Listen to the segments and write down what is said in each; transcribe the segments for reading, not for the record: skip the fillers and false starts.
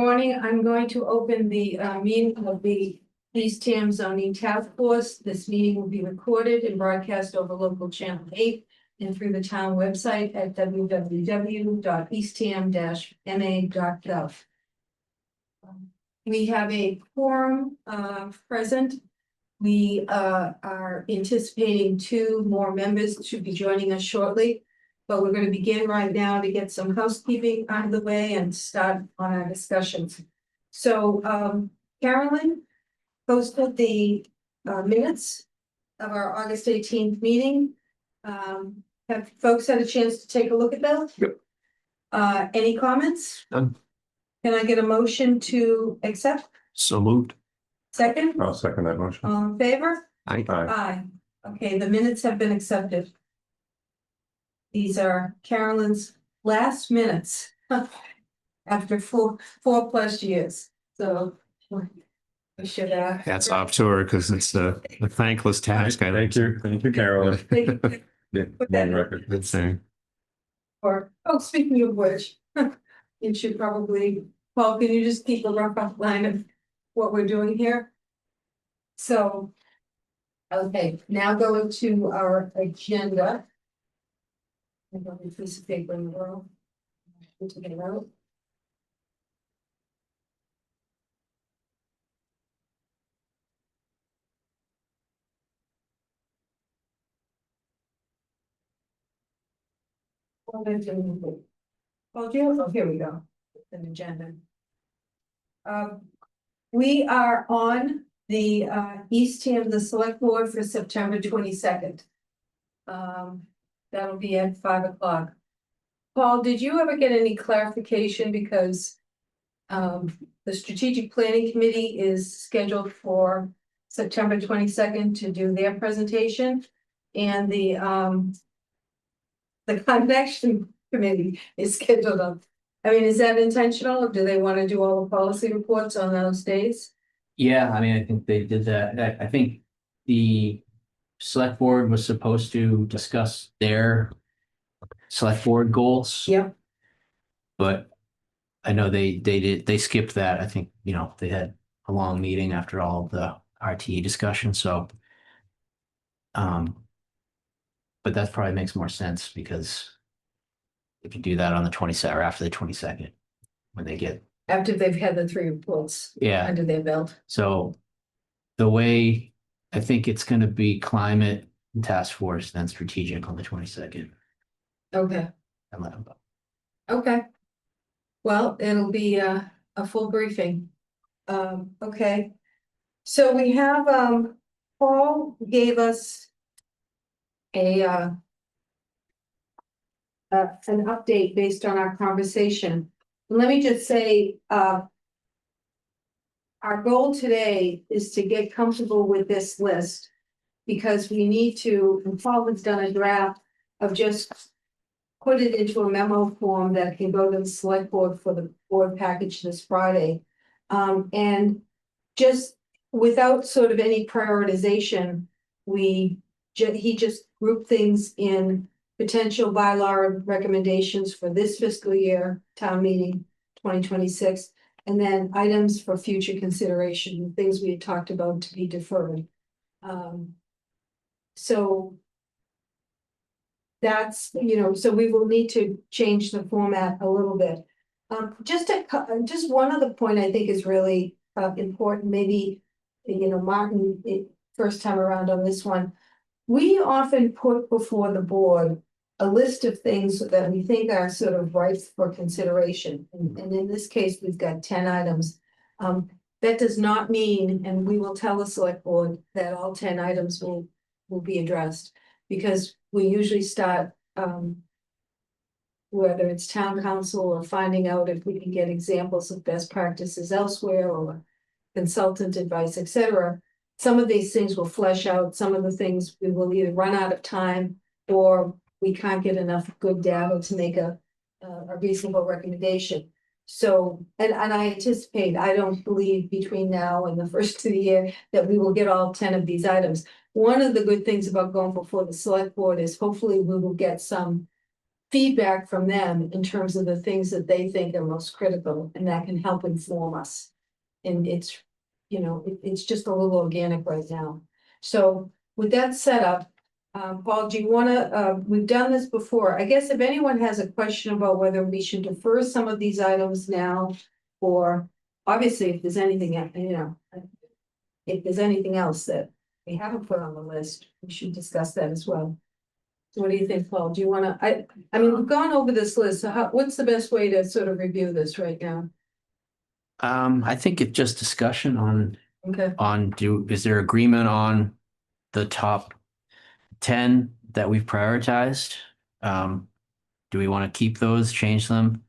Morning, I'm going to open the meeting of the Eastham zoning task force. This meeting will be recorded and broadcast over local channel 8 and through the town website at www.eastham-ma.gov. We have a quorum present. We are anticipating 2 more members to be joining us shortly. But we're going to begin right now to get some housekeeping out of the way and start on our discussions. So Carolyn posted the minutes of our August 18th meeting. Have folks had a chance to take a look at those? Yep. Any comments? None. Can I get a motion to accept? So moved. Second? I'll second that motion. All in favor? Aye. Aye. Okay, the minutes have been accepted. These are Carolyn's last minutes after four plus years. So we should Hats off to her because it's a thankless task. Thank you, Carolyn. Put that in record. Good thing. Or, oh, speaking of which, it should probably, Paul, can you just keep a rough outline of what we're doing here? So, okay, now going to our agenda. I'm going to piece of paper in the world. To get it out. Oh, here we go. An agenda. We are on the Eastham, the select board for September 22nd. That'll be at 5 o'clock. Paul, did you ever get any clarification because the strategic planning committee is scheduled for September 22nd to do their presentation, and the connection committee is scheduled on. I mean, is that intentional, or do they want to do all the policy reports on those days? Yeah, I mean, I think they did that. I think the select board was supposed to discuss their select board goals. Yep. But I know they skipped that. I think, they had a long meeting after all of the RTE discussion, so. But that probably makes more sense because if you do that on the 22nd or after the 22nd, when they get. After they've had the 3 reports. Yeah. Under their belt. So the way I think it's going to be climate task force, then strategic on the 22nd. Okay. And let them go. Okay. Well, it'll be a full briefing. Okay. So we have, Paul gave us an update based on our conversation. Let me just say, our goal today is to get comfortable with this list because we need to, and Paul has done a draft of just put it into a memo form that can go to the select board for the board package this Friday. And just without sort of any prioritization, he just grouped things in potential bylaw recommendations for this fiscal year, town meeting 2026, and then items for future consideration, things we had talked about to be deferred. So that's, so we will need to change the format a little bit. Just one other point I think is really important, maybe, Martin, first time around on this one. We often put before the board a list of things that we think are sort of ripe for consideration. And in this case, we've got 10 items. That does not mean, and we will tell the select board that all 10 items will be addressed, because we usually start, whether it's town council or finding out if we can get examples of best practices elsewhere or consultant advice, etc. Some of these things will flesh out. Some of the things we will either run out of time or we can't get enough good data to make a reasonable recommendation. So, and I anticipate, I don't believe between now and the first of the year that we will get all 10 of these items. One of the good things about going before the select board is hopefully we will get some feedback from them in terms of the things that they think are most critical, and that can help inform us. And it's, it's just a little organic right now. So with that set up, Paul, do you wanna, we've done this before. I guess if anyone has a question about whether we should defer some of these items now, or obviously if there's anything, if there's anything else that we haven't put on the list, we should discuss that as well. So what do you think, Paul? Do you wanna, I mean, we've gone over this list, so what's the best way to sort of review this right now? I think it's just discussion Okay, is there agreement on the top 10 that we've prioritized? Do we want to keep those, change them?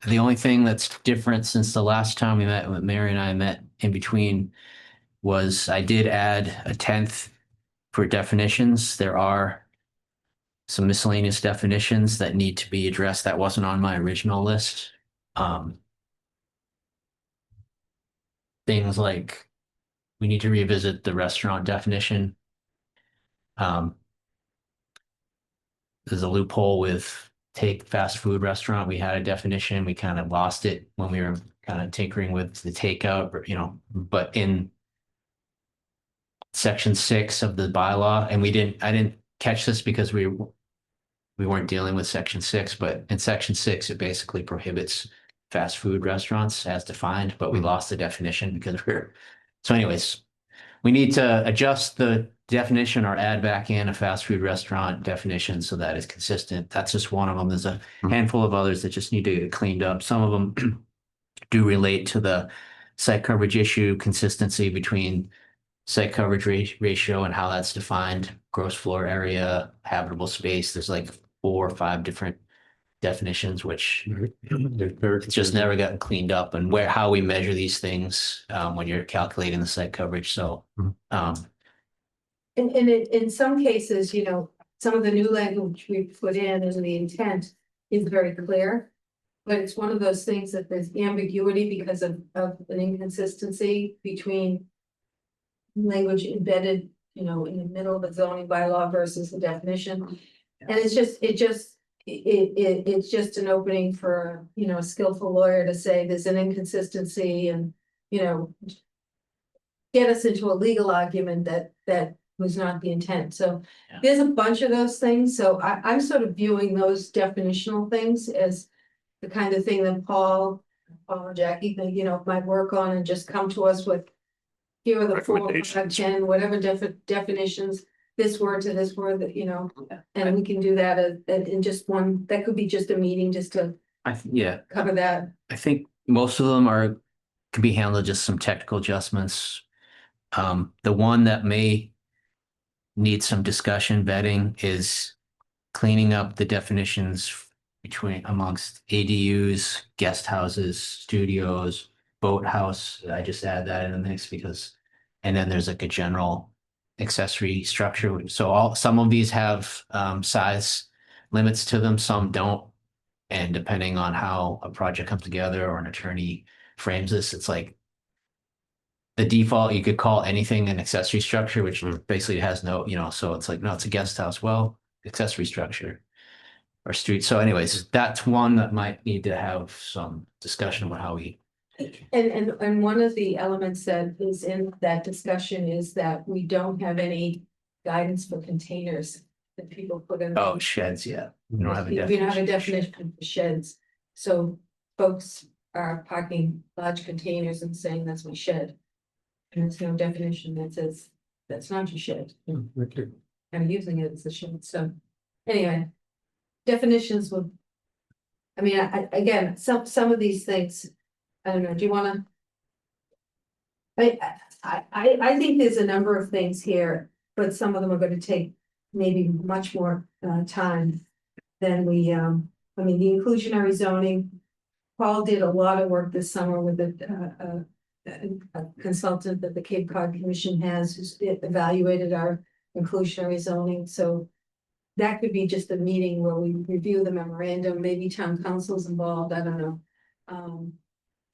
The only thing that's different since the last time we met, with Mary and I met in between, was I did add a 10th for definitions. There are some miscellaneous definitions that need to be addressed that wasn't on my original list. Things like we need to revisit the restaurant definition. There's a loophole with take fast food restaurant. We had a definition. We kind of lost it when we were kind of tinkering with the takeout, but in section 6 of the bylaw, and I didn't catch this because we weren't dealing with section 6, but in section 6, it basically prohibits fast food restaurants as defined, but we lost the definition because so anyways, we need to adjust the definition or add back in a fast food restaurant definition so that it's consistent. That's just one of them. There's a handful of others that just need to get cleaned up. Some of them do relate to the site coverage issue, consistency between site coverage ratio and how that's defined, gross floor area, habitable space. There's like 4 or 5 different definitions, which just never gotten cleaned up, and how we measure these things when you're calculating the site coverage. So, and in some cases, some of the new language we put in and the intent is very clear. But it's one of those things that there's ambiguity because of an inconsistency between language embedded, in the middle of the zoning bylaw versus the definition. And it's just an opening for, a skillful lawyer to say there's an inconsistency and, get us into a legal argument that was not the intent. So Yeah. there's a bunch of those things. So I'm sort of viewing those definitional things as the kind of thing that Paul or Jackie, might work on and just come to us with, here are the 4, 5, 10, whatever definitions, this word to this word that, and we can do that in just one, that could be just a meeting just to cover that. I think most of them can be handled just some technical adjustments. The one that may need some discussion vetting is cleaning up the definitions amongst ADUs, guest houses, studios, boathouse. I just add that in the mix and then there's like a general accessory structure. So some of these have size limits to them, some don't. And depending on how a project comes together or an attorney frames this, it's like the default, you could call anything an accessory structure, which basically has no, so it's like, no, it's a guest house. Well, accessory structure or street. So anyways, that's one that might need to have some discussion about how we. And one of the elements that is in that discussion is that we don't have any guidance for containers that people put in. Oh, sheds, yeah. We don't have a We don't have a definition. definition for sheds. So folks are parking large containers and saying that's my shed. And there's no definition that says that's not your shed. I'm using it as a shed. So anyway, definitions would. I mean, again, some of these things, I don't know, do you wanna? I think there's a number of things here, but some of them are gonna take maybe much more time than we, I mean, the inclusionary zoning. Paul did a lot of work this summer with a consultant that the Cape Cod Commission has, who's evaluated our inclusionary zoning, so that could be just a meeting where we review the memorandum, maybe town council's involved, I don't know.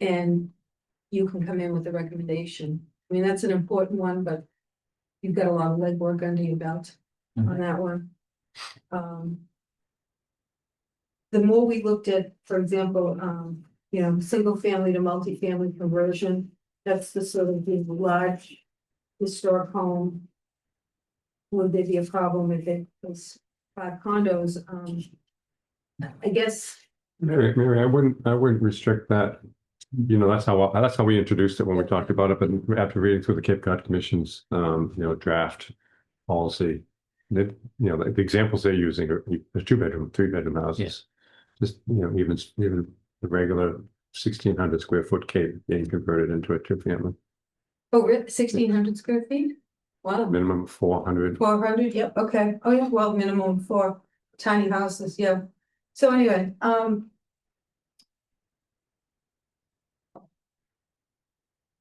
And you can come in with a recommendation. I mean, that's an important one, but you've got a lot of legwork under your belt on that one. the more we looked at, for example, single family to multifamily conversion, that's the sort of the large historic home. Would there be a problem if it was 5 condos? I guess, Mary, I wouldn't restrict that. That's how we introduced it when we talked about it, but after reading through the Cape Cod Commission's, draft policy, that, the examples they're using are 2-bedroom, 3-bedroom houses. Just, even the regular 1,600 square foot Cape being converted into a 2-family, 1,600 square feet? Wow, minimum 400. 400, yep, okay, oh yeah, well, minimum for tiny houses, yeah. So anyway, I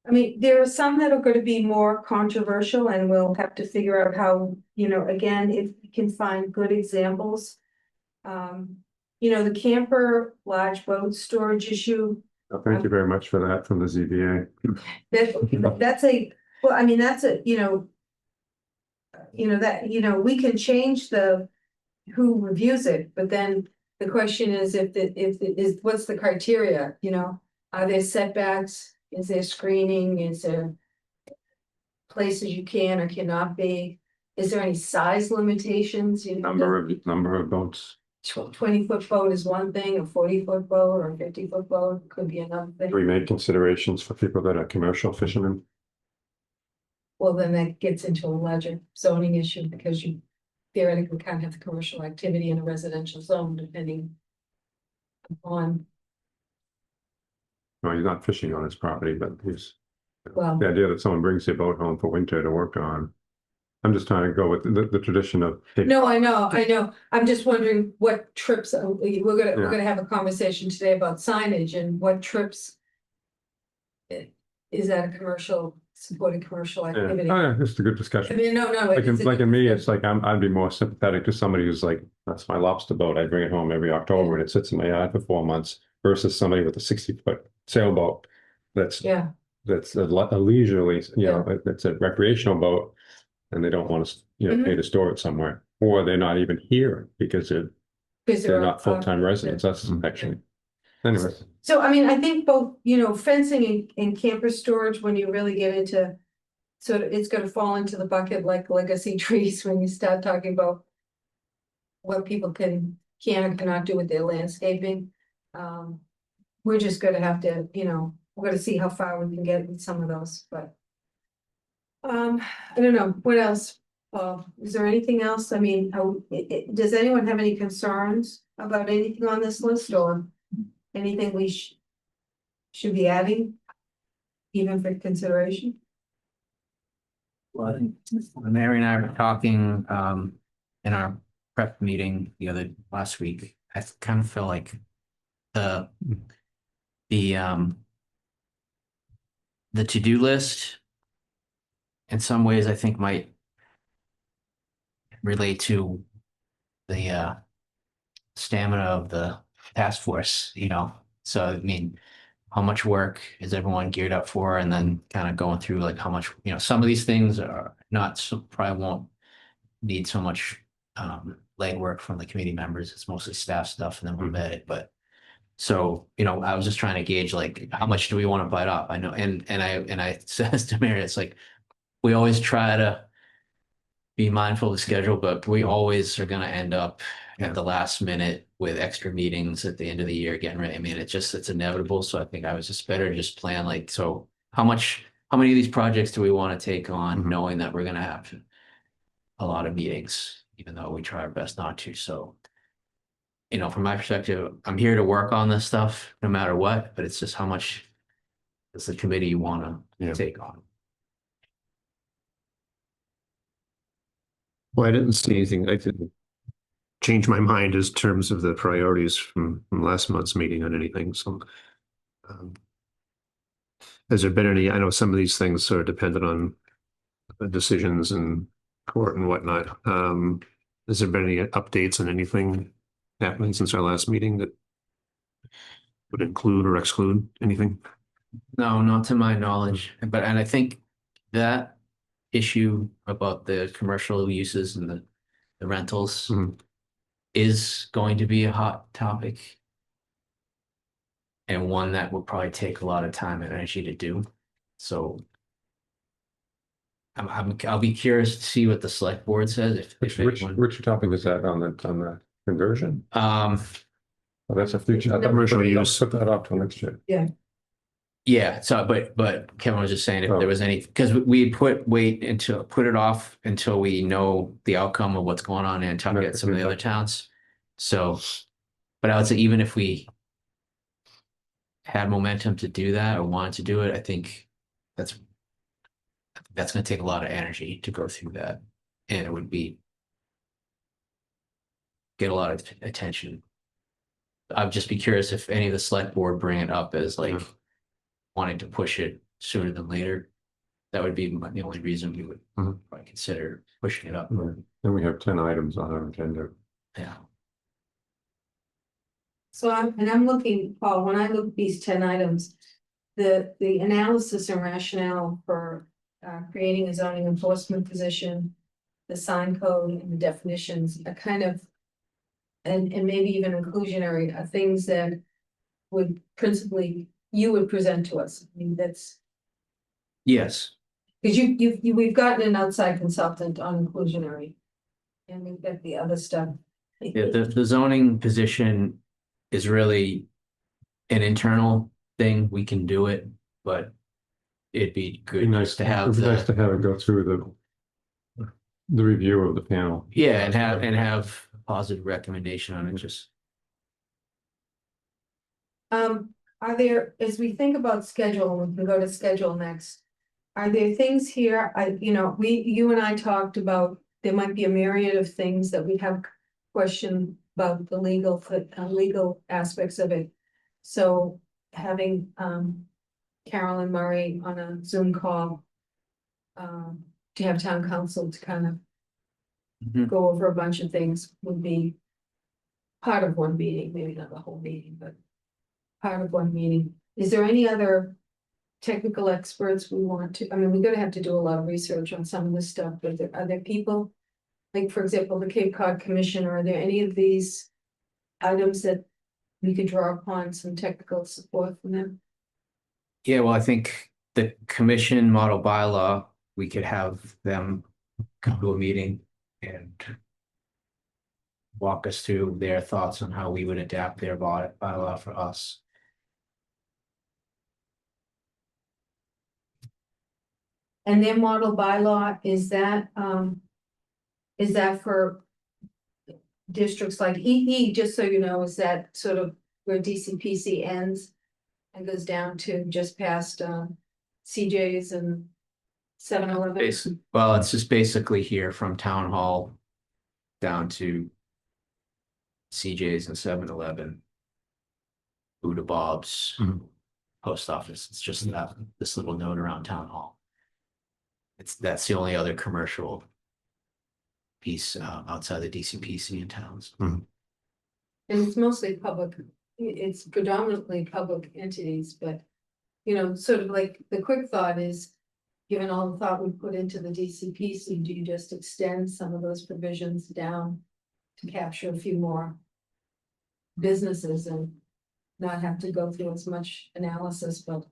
mean, there are some that are gonna be more controversial and we'll have to figure out how, again, if we can find good examples. The camper large boat storage issue, Oh, thank you very much for that from the ZBA. that's well, I mean, that's we can change who reviews it, but then the question is if it is, what's the criteria, Are there setbacks? Is there screening? Is there places you can or cannot be? Is there any size limitations? Number of boats. 20-foot boat is one thing, a 40-foot boat or a 50-foot boat could be another Do thing. we make considerations for people that are commercial fishermen? Well, then that gets into a larger zoning issue because you theoretically can't have the commercial activity in a residential zone depending on, No, he's not fishing on his property, but well, the idea that someone brings their boat home for winter to work on. I'm just trying to go with the tradition of. no, I know. I'm just wondering what trips, we're Yeah. gonna have a conversation today about signage and what trips. Is that a supported commercial Yeah, activity? oh, yeah, it's a good I discussion. mean, no. Like in me, it's like I'd be more sympathetic to somebody who's like, that's my lobster boat. I bring it home every October and it sits in my yard for 4 months versus somebody with a 60-foot sailboat. That's Yeah, a leisurely, that's a recreational boat. And they don't want to, pay to store it somewhere, or they're not even here because they're not full-time residents. That's actually. Anyway, so I mean, I think both, fencing and camper storage, when you really get into. Sort of, it's gonna fall into the bucket like legacy trees when you start talking about. What people can or cannot do with their landscaping. We're just gonna have to, we're gonna see how far we can get with some of those, but. I don't know, what else? Is there anything else? I mean, does anyone have any concerns about anything on this list or anything we should be adding? Even for consideration? Well, I think Mary and I were talking in our prep meeting last week. I kind of feel like the to-do list in some ways I think might relate to the stamina of the task force, So I mean, how much work is everyone geared up for? And then kind of going through like how much, some of these things are not so probably won't need so much legwork from the committee members. It's mostly staff stuff and then we'll vet it. But so, I was just trying to gauge like how much do we want to bite off? I know, and I says to Mary, it's like we always try to be mindful of the schedule, but we always are gonna end up at the last minute with extra meetings at the end of the year getting ready. I mean, it's inevitable. So I think I was just better to just plan like, so how many of these projects do we want to take on knowing that we're gonna have a lot of meetings, even though we try our best not to. So, from my perspective, I'm here to work on this stuff no matter what, but it's just how much does the committee want to take on? Well, I didn't see anything. I didn't change my mind as terms of the priorities from last month's meeting on anything. So, has there been any? I know some of these things are dependent on decisions in court and whatnot. Has there been any updates on anything happening since our last meeting that would include or exclude anything? No, not to my knowledge, and I think that issue about the commercial uses and the rentals, is going to be a hot topic. And one that would probably take a lot of time and energy to do. So I'll be curious to see what the select board says if anyone. Which topic is that on the conversion? Um, Oh, that's a future. Commercial use. Put that off till next year. yeah, so but Kevin was just saying if Oh. there was any, because we put it off until we know the outcome of what's going on in Nantucket and some of the other towns. So, but I would say even if we had momentum to do that or wanted to do it, I think that's going to take a lot of energy to go through that, and it would get a lot of attention. I'd just be curious if any of the select board bring it up as like wanting to push it sooner than later. That would be the only reason we would probably consider pushing it up. Then we have 10 items on our agenda. Yeah. So I'm looking, Paul, when I look at these 10 items, the analysis and rationale for creating a zoning enforcement position, the sign code and the definitions are kind of, and maybe even inclusionary, are things that would principally, you would present to us. I mean, that's, Yes. because we've gotten an outside consultant on inclusionary. And we've got the other stuff. Yeah, the zoning position is really an internal thing. We can do it, but it'd be good Nice to have It'd be nice to have it go through the review of the panel. yeah, and have a positive recommendation on it. Just Are there, as we think about schedule, we can go to schedule next. Are there things here, you and I talked about, there might be a myriad of things that we have question about the legal aspects of it. So having, Carolyn Murray on a Zoom call, to have town council to kind of go over a bunch of things would be part of one meeting, maybe not the whole meeting, but part of one meeting. Is there any other technical experts we want to, I mean, we're gonna have to do a lot of research on some of this stuff, but are there people, like, for example, the Cape Cod Commission, are there any of these items that we could draw upon some technical support from them? yeah, well, I think the commission model bylaw, we could have them come to a meeting and walk us through their thoughts on how we would adapt their bylaw for us. And their model bylaw, is that for districts like EE, just so you know, is that sort of where DCPC ends and goes down to just past CJ's and 7-Eleven? Well, it's just basically here from town hall down to CJ's and 7-Eleven, Buddha Bob's, post office. It's just this little note around town hall. That's the only other commercial piece outside the DCPC in towns. And it's mostly public, it's predominantly public entities, but, sort of like the quick thought is, given all the thought we put into the DCPC, do you just extend some of those provisions down to capture a few more businesses and not have to go through as much analysis, but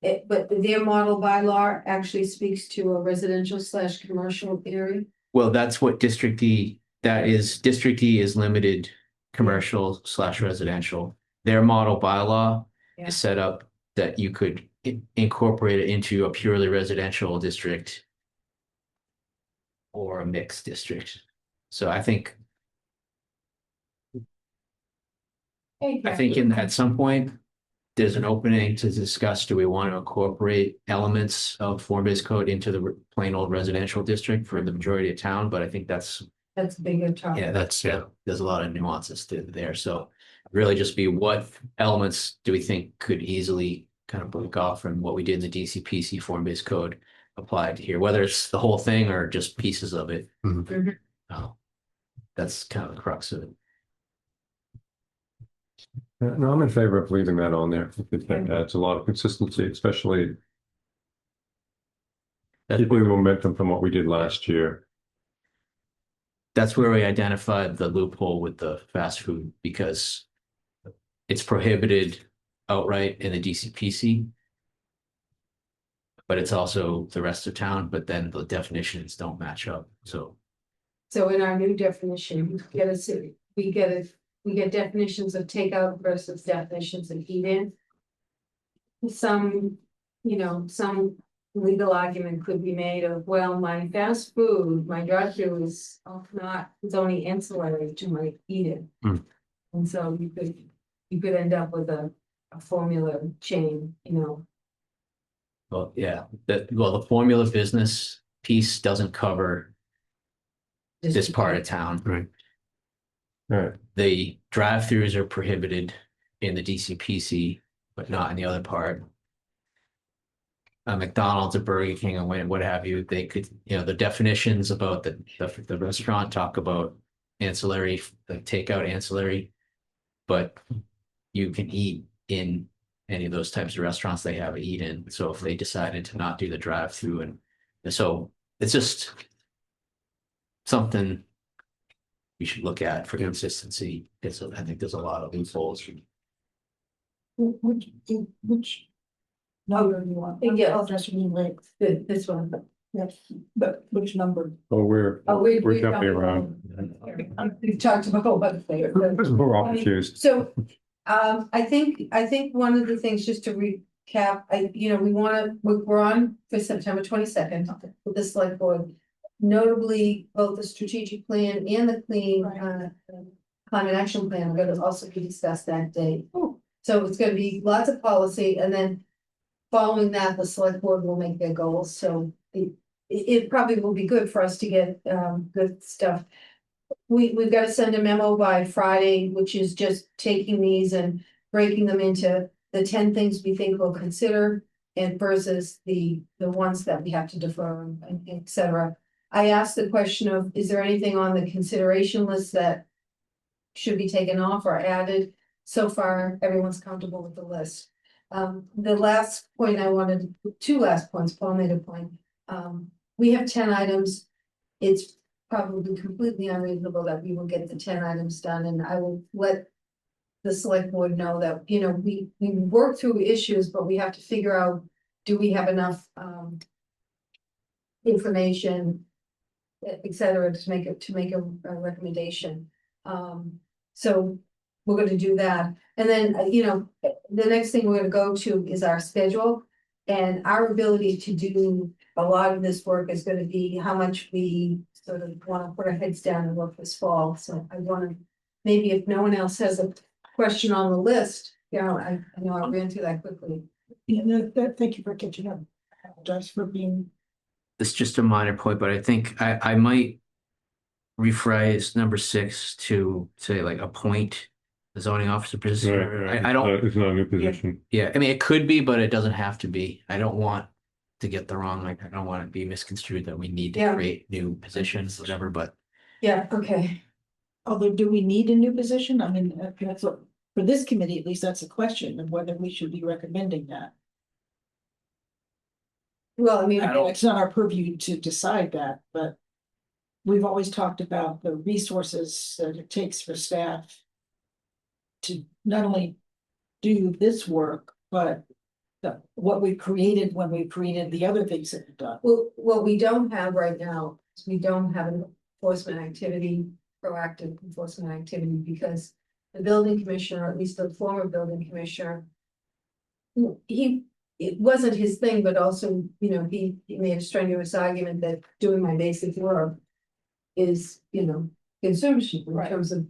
their model bylaw actually speaks to a residential/commercial area? Well, that's what District E, District E is limited commercial/residential. Their model bylaw is set up that you could incorporate it into a purely residential district or a mixed district. So I think at some point, there's an opening to discuss, do we want to incorporate elements of form-based code into the plain old residential district for the majority of town? But I think that's a bigger topic. Yeah, there's a lot of nuances there. So really just be what elements do we think could easily kind of break off from what we did in the DCPC form-based code applied here, whether it's the whole thing or just pieces of it. That's kind of the crux of it. No, I'm in favor of leaving that on there. I think that adds a lot of consistency, especially keeping momentum from what we did last year. that's where we identified the loophole with the fast food because it's prohibited outright in the DCPC. But it's also the rest of town, but then the definitions don't match up, so. So in our new definition, we get definitions of takeout versus definitions of eat in. Some, some legal argument could be made of, well, my fast food, my drive-through is not, it's only ancillary to my eat in. Hmm. And so you could end up with a formula chain, Well, yeah, the formula business piece doesn't cover this part of town. Right. All right, The drive-throughs are prohibited in the DCPC, but not in the other part. A McDonald's, a Burger King, and what have you, they could, the definitions about the restaurant talk about ancillary, the takeout ancillary. But you can eat in any of those types of restaurants they have eat in. So if they decided to not do the drive-through and so it's just something we should look at for consistency. I think there's a lot of loopholes. Which number do you want? Yeah. I'll just mean like, this one. yes, but which number? oh, we're jumping around. We've talked about a whole bunch of things. We're all confused. So, I think one of the things, just to recap, we're on for September 22nd with the select board. Notably, both the strategic plan and the climate action plan are gonna also be discussed that day. So it's gonna be lots of policy, and then following that, the select board will make their goals, so it probably will be good for us to get good stuff. We've got to send a memo by Friday, which is just taking these and breaking them into the 10 things we think we'll consider and versus the ones that we have to defer and et cetera. I asked the question of, is there anything on the consideration list that should be taken off or added? So far, everyone's comfortable with the list. The last point two last points, Paul made a point. We have 10 items. It's probably completely unreasonable that we will get the 10 items done, and I will let the select board know that, we work through issues, but we have to figure out, do we have enough information, et cetera, to make a recommendation. So we're going to do that. And then, the next thing we're going to go to is our schedule, and our ability to do a lot of this work is going to be how much we sort of want to put our heads down and work this fall. So I want to, maybe if no one else has a question on the list, I know I ran through that quickly. Yeah, no, thank you for catching up. I apologize for being. It's just a minor point, but I think I might rephrase number 6 to say like appoint the zoning officer position. Right. I don't. It's not a new position. Yeah, I mean, it could be, but it doesn't have to be. I don't want to get the wrong, I don't want to be misconstrued that we need to create new positions, whatever, but. Yeah, okay. Although, do we need a new position? I mean, that's what, for this committee, at least that's a question of whether we should be recommending that. Well, I mean, It's not our purview to decide that, but we've always talked about the resources that it takes for staff to not only do this work, but what we created when we created the other things that we've done. well, what we don't have right now is we don't have an enforcement activity, proactive enforcement activity, because the building commissioner, or at least the former building commissioner, it wasn't his thing, but also, he made a strenuous argument that doing my basic work is, consumes in terms of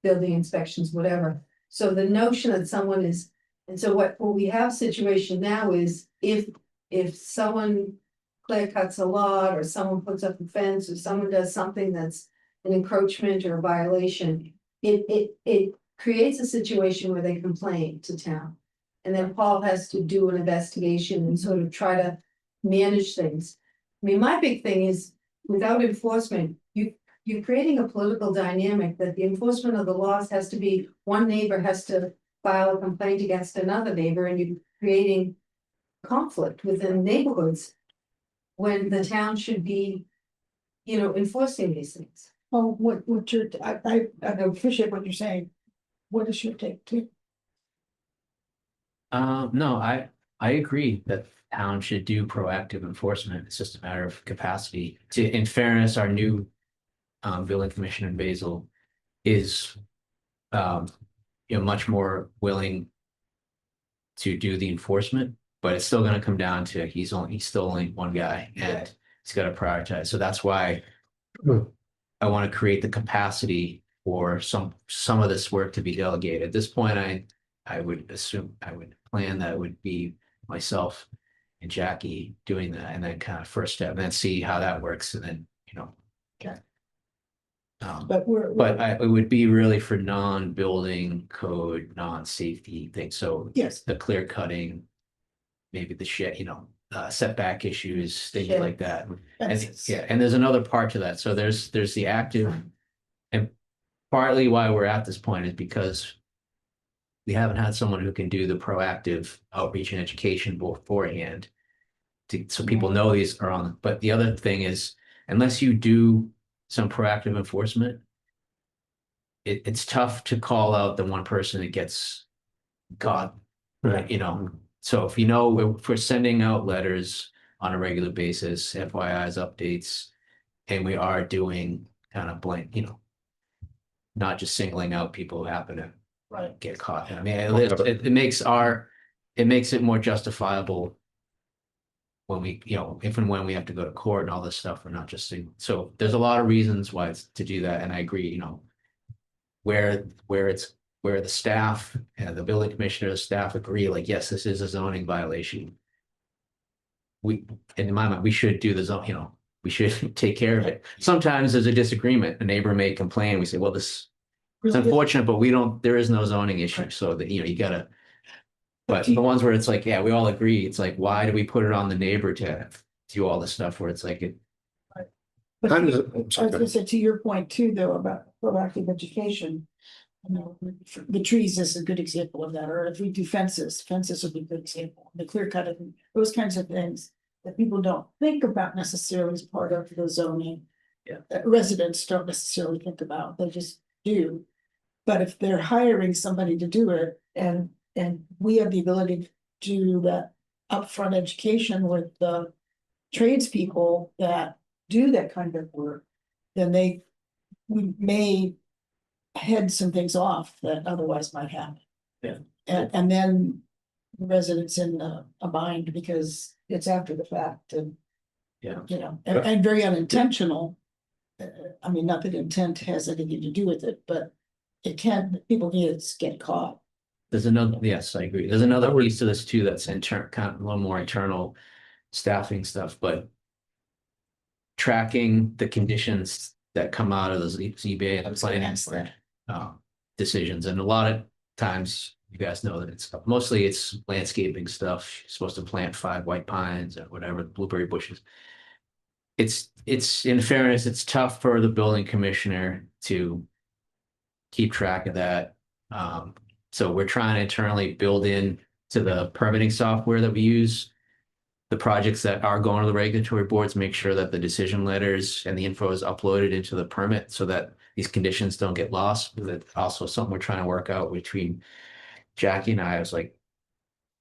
building inspections, whatever. So the notion that someone is, and so what we have situation now is if someone clear cuts a lot, or someone puts up a fence, or someone does something that's an encroachment or a violation, it creates a situation where they complain to town. And then Paul has to do an investigation and sort of try to manage things. I mean, my big thing is, without enforcement, you're creating a political dynamic that the enforcement of the laws has to be, one neighbor has to file a complaint against another neighbor, and you're creating conflict within neighborhoods when the town should be, enforcing these things. Oh, what's your, I appreciate what you're saying. What is your take too? No, I agree that town should do proactive enforcement. It's just a matter of capacity. In fairness, our new building commissioner in Basil is um, much more willing to do the enforcement, but it's still gonna come down to he's still only one guy and he's gotta prioritize. So that's why I want to create the capacity for some of this work to be delegated. At this point, I would assume, I would plan that it would be myself and Jackie doing that, and then kind of first step, and then see how that works, and then, Okay. But it would be really for non-building code, non-safety things, so Yes, the clear cutting, maybe the shed, setback issues, things Shed. like that. And fences. yeah, and there's another part to that. So there's the active, and partly why we're at this point is because we haven't had someone who can do the proactive outreach and education beforehand. So people know these are on, but the other thing is, unless you do some proactive enforcement, it's tough to call out the one person that gets caught, Right. So if if we're sending out letters on a regular basis, FYIs, updates, and we are doing kind of blank, not just singling out people who happen to Right. get caught. I mean, it makes it more justifiable when we, if and when we have to go to court and all this stuff, we're not just saying, so there's a lot of reasons why it's to do that. And I agree, where the staff and the building commissioner, the staff agree, like, yes, this is a zoning violation. In my mind, we should do the zone, we should take care of it. Sometimes there's a disagreement. A neighbor may complain. We say, well, it's unfortunate, but there is no zoning issue. Right. So that, you gotta, but the ones where it's like, yeah, we all agree. It's like, why do we put it on the neighbor to do all this stuff where it's like, But How I does was it- I'm sorry, go gonna ahead. say, to your point too, though, about proactive education. The trees is a good example of that, or if we do fences would be a good example, the clear cutting, those kinds of things. That people don't think about necessarily as part of the zoning. Yeah. That residents don't necessarily think about, they just do. But if they're hiring somebody to do it, and we have the ability to do that upfront education with the tradespeople that do that kind of work. Then we may head some things off that otherwise might happen. Yeah. And then residents in a bind because it's after the fact and. Yeah. And very unintentional. I mean, not that intent has anything to do with it, but people get caught. there's another, yes, I agree. There's another piece to this too, that's kind of a little more internal staffing stuff, but tracking the conditions that come out of the ZBA and planning board decisions. And a lot of times, you guys know that mostly it's landscaping stuff. You're supposed to plant 5 white pines or whatever, blueberry bushes. It's in fairness, it's tough for the building commissioner to keep track of that. So we're trying to internally build in to the permitting software that we use, the projects that are going to the regulatory boards, make sure that the decision letters and the info is uploaded into the permit so that these conditions don't get lost. That's also something we're trying to work out between Jackie and I. Was like,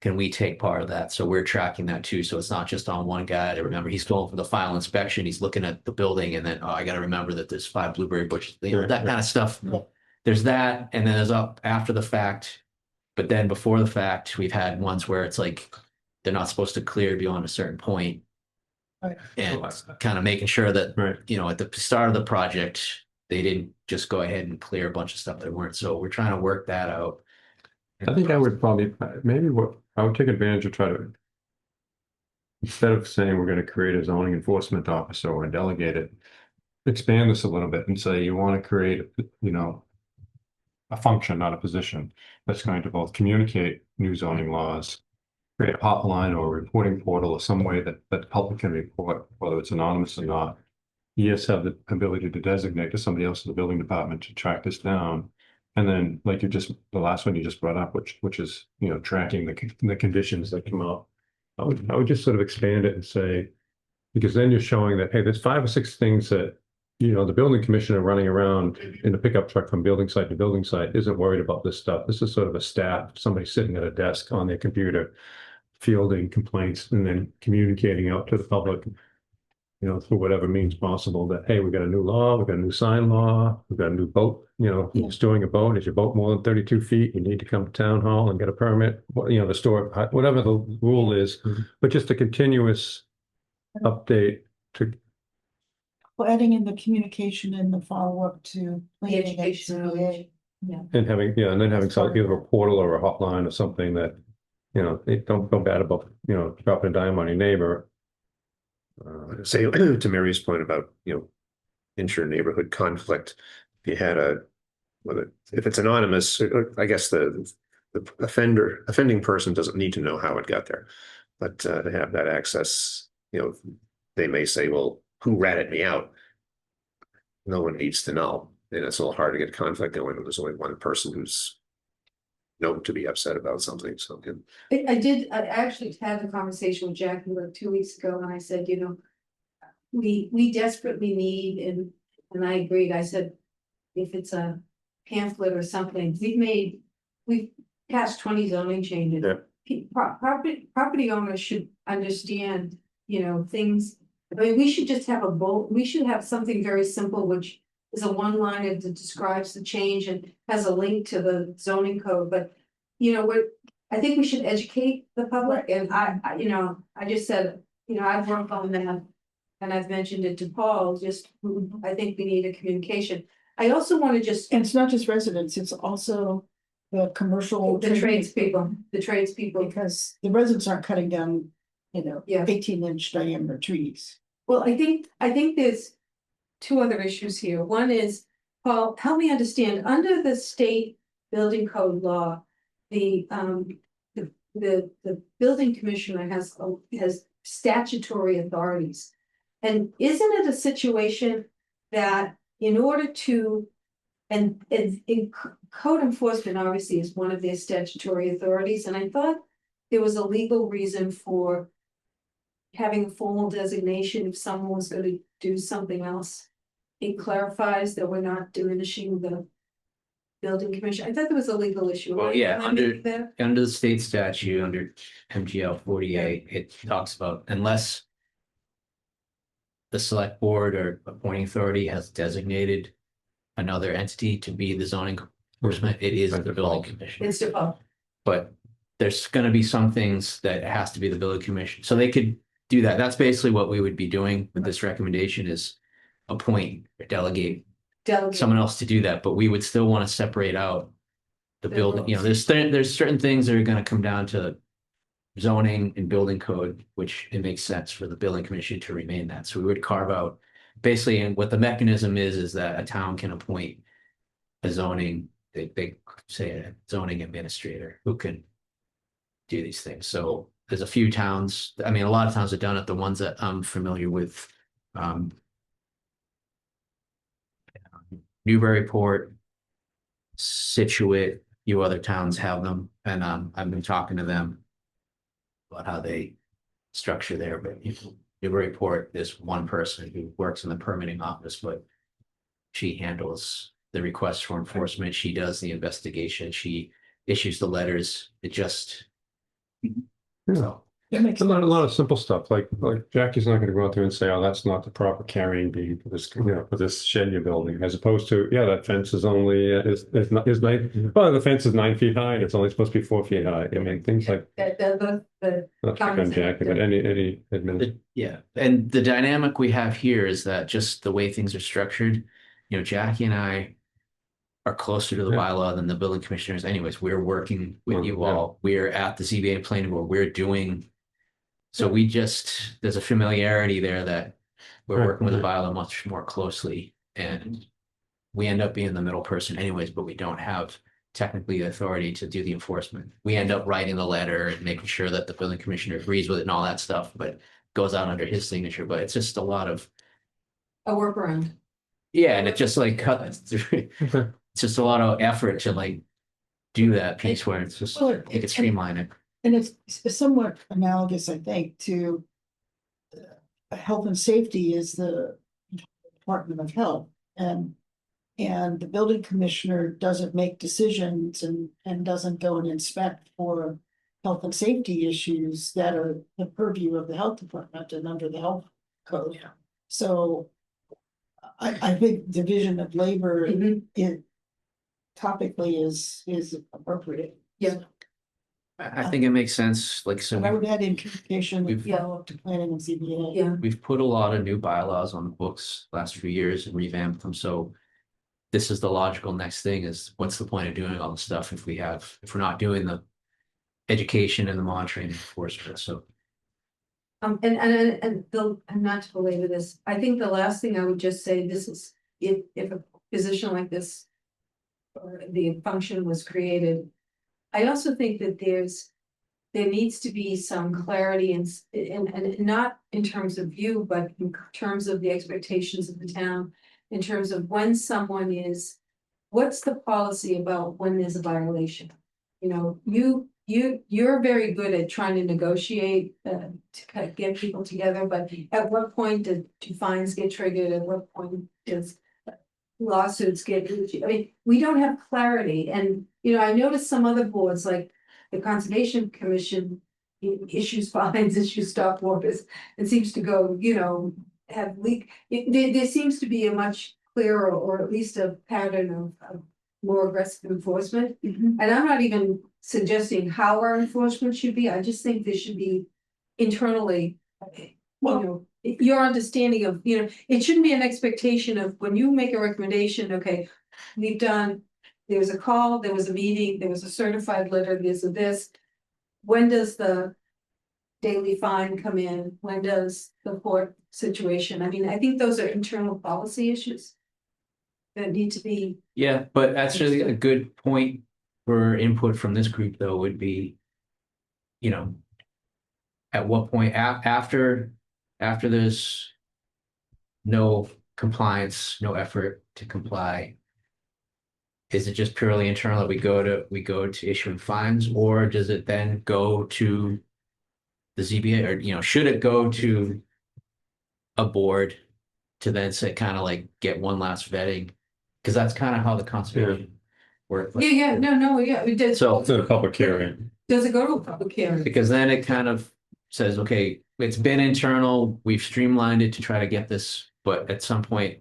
can we take part of that? So we're tracking that too. So it's not just on one guy to remember. He's going for the final inspection. He's looking at the building and then, oh, I got to remember that there's 5 blueberry bushes, that kind of stuff. Yeah. There's that. And then there's up after the fact. But then before the fact, we've had ones where it's like, they're not supposed to clear beyond a certain point. Right. And kind of making sure that, Right. at the start of the project, they didn't just go ahead and clear a bunch of stuff that weren't. So we're trying to work that out. I think I would probably, maybe I would take advantage of instead of saying we're gonna create a zoning enforcement officer or delegate it, expand this a little bit and say you want to create, a function, not a position, that's going to both communicate new zoning laws, create a hotline or a reporting portal or some way that the public can report, whether it's anonymous or not. Yes, have the ability to designate to somebody else in the building department to track this down. And then, like the last one you just brought up, which is, tracking the conditions that come up. I would just sort of expand it and say, because then you're showing that, hey, there's 5 or 6 things that you know, the building commissioner running around in a pickup truck from building site to building site isn't worried about this stuff. This is sort of a staff, somebody sitting at a desk on their computer, fielding complaints and then communicating out to the public, you know, through whatever means possible that, hey, we got a new law, we got a new sign law, we got a new boat, you know, Yeah. storing a boat. Is your boat more than 32 feet? You need to come to town hall and get a permit, you know, the store, whatever the rule is, but just a continuous update to, Well, adding in the communication and the follow-up to. The education. and having, yeah, and then having some, either a portal or a hotline or something that, you know, they don't go bad about, you know, dropping a dime on your neighbor. Say to Mary's point about, you know, ensure neighborhood conflict. If you had whether if it's anonymous, I guess the offending person doesn't need to know how it got there, but to have that access, you know, they may say, well, who ratted me out? No one needs to know, and it's a little hard to get conflict going when there's only one person who's known to be upset about something. So yeah. I actually had a conversation with Jackie like 2 weeks ago, and I said, you know, we desperately need, and I agreed, I said, if it's a pamphlet or something, we've passed 20 zoning changes. Yeah. Property owners should understand, you know, things. I mean, we should just have we should have something very simple, which is a one-liner that describes the change and has a link to the zoning code, but, you know, I think we should educate the public, and you know, I just said, you know, I've worked on that, and I've mentioned it to Paul, just, I think we need a communication. I also want to just, And it's not just residents, it's also the commercial. the tradespeople, Because the residents aren't cutting down, you know, Yeah. 18-inch diameter trees. well, I think there's two other issues here. One is, Paul, help me understand, under the state building code law, the building commissioner has statutory authorities. And isn't it a situation that in order to, and in code enforcement obviously is one of their statutory authorities, and I thought there was a legal reason for having a formal designation if someone was going to do something else. It clarifies that we're not diminishing the building commission. I thought there was a legal issue. Well, yeah, Am I missing that? under the state statute, under MGL 48, it talks about unless the select board or appointing authority has designated another entity to be the zoning enforcement, it is the building commission. It's default. But there's gonna be some things that it has to be the building commission, so they could do that. That's basically what we would be doing with this recommendation is appoint or delegate someone else to do that, but we would still want to separate out the The building, you know, there's certain things that are gonna come down to zoning and building code, which it makes sense for the building commission to remain that. So we would carve out, basically, and what the mechanism is that a town can appoint a zoning, they say a zoning administrator who can do these things. So there's a few towns, I mean, a lot of towns have done it, the ones that I'm familiar with. Newburyport, Situate, a few other towns have them, and I've been talking to them about how they structure there, but you know, Newburyport, there's one person who works in the permitting office, but she handles the request for enforcement, she does the investigation, she issues the letters, it just. So, That makes a lot of simple stuff, like Jackie's not gonna go out there and say, oh, that's not the proper carrying beam for this, you know, for this shed you're building, as opposed to, yeah, that fence is only, is not, is 9, well, the fence is 9 feet high, it's only supposed to be 4 feet high. I mean, things like, The not to pick on Jackie, but any admin. yeah, and the dynamic we have here is that just the way things are structured, you know, Jackie and I are closer to the Yeah. bylaw than the building commissioners anyways. We're working with you Yeah. all. We're at the ZBA planning board. We're doing. So we just, there's a familiarity there that we're Right, working with the right. bylaw much more closely. And we end up being the middle person anyways, but we don't have technically the authority to do the enforcement. We end up writing the letter and making sure that the building commissioner agrees with it and all that stuff, but goes out under his signature. But it's just a lot of, a workaround. yeah, and it just like cuts through. Okay. It's just a lot of effort to like do that piece where it's just, Well, it could streamline it. And it's somewhat analogous, I think, to health and safety is the Department of Health and the building commissioner doesn't make decisions and doesn't go and inspect for health and safety issues that are the purview of the health department and under the health code. Yeah. So I think division of labor Mhm. it topically is appropriate. Yeah. I think it makes sense, like, so And I would add in communication and We've- follow up to planning and CBA. Yeah, we've put a lot of new bylaws on the books last few years and revamped them, so this is the logical next thing is what's the point of doing all the stuff if we're not doing the education and the monitoring and enforcement, so. and not to belabor this, I think the last thing I would just say, this is, if a position like this. Or the function was created. I also think that there needs to be some clarity and not in terms of you, but in terms of the expectations of the town. In terms of when someone is, what's the policy about when there's a violation? You know, you're very good at trying to negotiate, to kind of get people together, but at what point do fines get triggered? At what point does lawsuits get, I mean, we don't have clarity, and, you know, I noticed some other boards, like the Conservation Commission. Issues fines, issues stop orders, and seems to go, you know, have there seems to be a much clearer, or at least a pattern of more aggressive enforcement. And I'm not even suggesting how our enforcement should be, I just think there should be internally, you know, your understanding of, you know, it shouldn't be an expectation of when you make a recommendation, okay, there was a call, there was a meeting, there was a certified letter, there's a this. When does the daily fine come in? When does the court situation? I mean, I think those are internal policy issues that need to be. Yeah, but actually a good point for input from this group though would be, you know, at what point after there's no compliance, no effort to comply, is it just purely internal that we go to issuing fines, or does it then go to the ZBA, or, you know, should it go to a board to then say kind of like get one last vetting? Because that's kind of how the conservation work. Yeah, no, it does. So- It's a public hearing. Does it go to a public hearing? Because then it kind of says, okay, it's been internal, we've streamlined it to try to get this, but at some point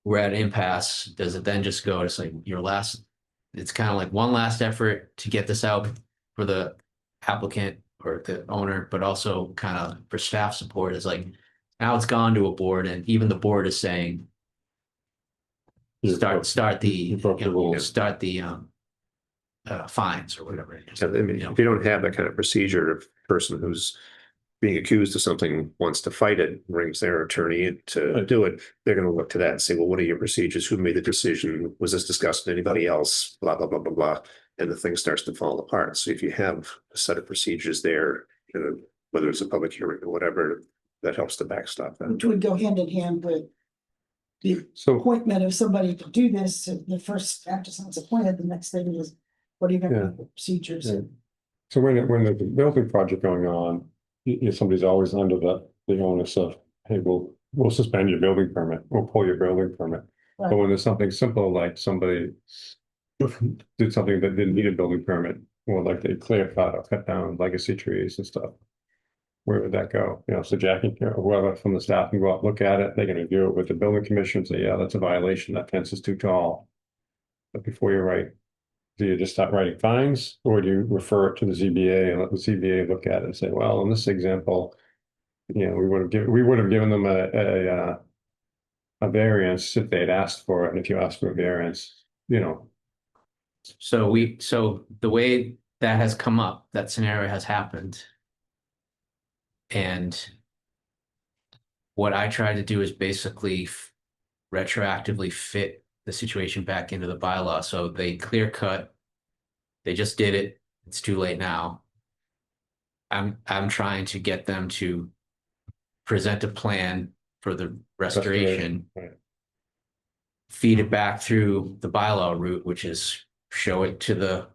we're at impasse. Does it then just go, it's like it's kind of like one last effort to get this out for the applicant or the owner, but also kind of for staff support is like, now it's gone to a board, and even the board is saying, start the fines or whatever. I mean, if you don't have that kind of procedure, if a person who's being accused of something wants to fight it, brings their attorney to do it, they're going to look to that and say, well, what are your procedures? Who made the decision? Was this discussed with anybody else? Blah, blah, blah, blah, blah. And the thing starts to fall apart. So if you have a set of procedures there, whether it's a public hearing or whatever, that helps to backstop that. Which would go hand in hand with the So, appointment of somebody to do this. The first, after someone's appointed, the next thing is, what are you gonna do, procedures? Yeah. so when there's a building project going on, somebody's always under the onus of, hey, we'll suspend your building permit, we'll pull your building permit. But Right. when there's something simple, like somebody did something that didn't need a building permit, or like they clear cut or cut down legacy trees and stuff. Where would that go? You know, so Jackie or whoever from the staff can go out, look at it, they can review it with the building commission, say, yeah, that's a violation, that fence is too tall. But before you write, do you just start writing fines, or do you refer it to the ZBA and let the ZBA look at it and say, well, in this example, you know, we would have given them a variance if they'd asked for it, and if you ask for a variance, you know. So the way that has come up, that scenario has happened. And what I tried to do is basically retroactively fit the situation back into the bylaw. So they clear cut. They just did it. It's too late now. I'm trying to get them to present a plan for the restoration. Right. Feed it back through the bylaw route, which is show it to the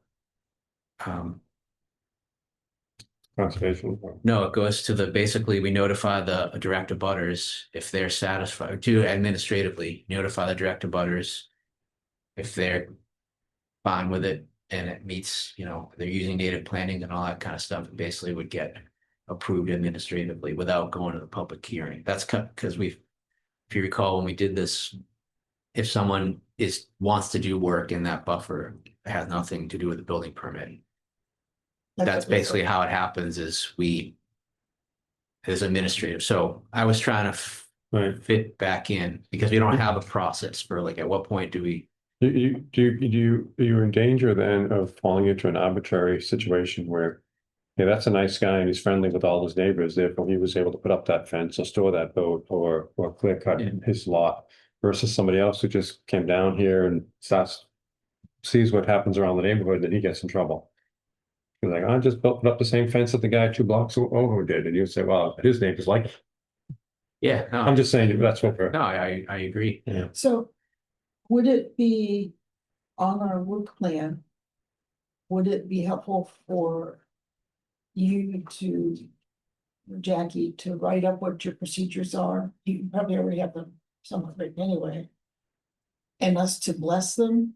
conservation. No, it goes to basically, we notify the direct abutters if they're satisfied, to administratively notify the direct abutters if they're fine with it and it meets, they're using native planning and all that kind of stuff, it basically would get approved administratively without going to the public hearing. That's because if you recall, when we did this, if someone wants to do work in that buffer, it has nothing to do with the building permit. That's basically how it happens is as administrative. So I was trying to Right. fit back in because we don't have a process for like, at what point do we? You're in danger then of falling into an arbitrary situation where, yeah, that's a nice guy and he's friendly with all his neighbors, therefore he was able to put up that fence or store that boat or clear cut his lot versus somebody else who just came down here and sees what happens around the neighborhood, and he gets in trouble. He's like, I just put up the same fence that the guy 2 blocks over did, and you say, well, his neighbors like it. Yeah, no, I'm just saying that's what we're. no, I agree. Yeah. So would it be on our work plan? Would it be helpful for you to, Jackie, to write up what your procedures are? You probably already have them somewhat written anyway. And us to bless them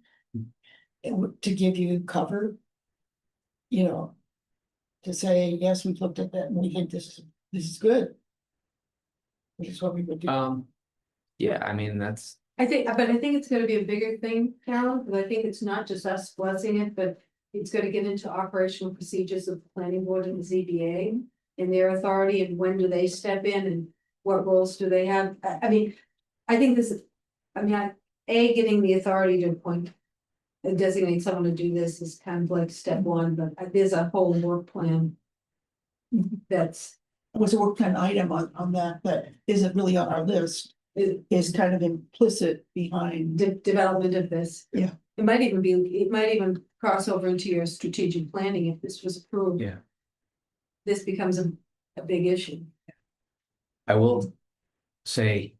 and to give you cover. To say, yes, we've looked at that and we think this is good. Which is what we would do. Yeah, I mean, that's, I think it's gonna be a bigger thing, Carol, because I think it's not just us blessing it, but it's gonna get into operational procedures of the planning board and the ZBA. And their authority and when do they step in and what roles do they have? I mean, I think this is, getting the authority to appoint and designate someone to do this is kind of like step one, but there's a whole work plan. That's, Was a work plan item on that, but isn't really on our list. It is kind of implicit behind. development of this. Yeah. It might even cross over into your strategic planning if this was approved. yeah. This becomes a big issue. I will say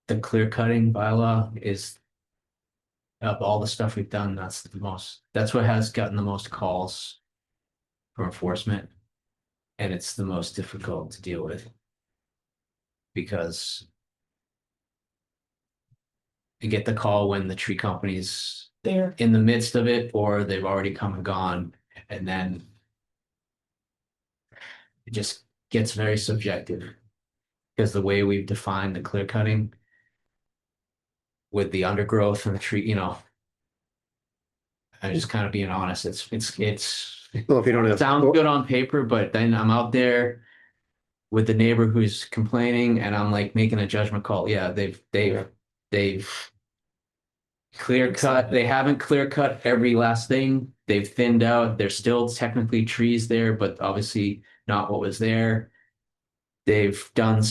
the clear cutting bylaw is of all the stuff we've done, that's what has gotten the most calls for enforcement. And it's the most difficult to deal with. Because you get the call when the tree company's There, in the midst of it, or they've already come and gone, and then it just gets very subjective. Because the way we've defined the clear cutting with the undergrowth and the tree, I'm just kind of being honest, it's Well, if you don't have. sounds good on paper, but then I'm out there with the neighbor who's complaining and I'm like making a judgment call. Yeah, they've clear cut, they haven't clear cut every last thing. They've thinned out. There's still technically trees there, but obviously not what was there. They've done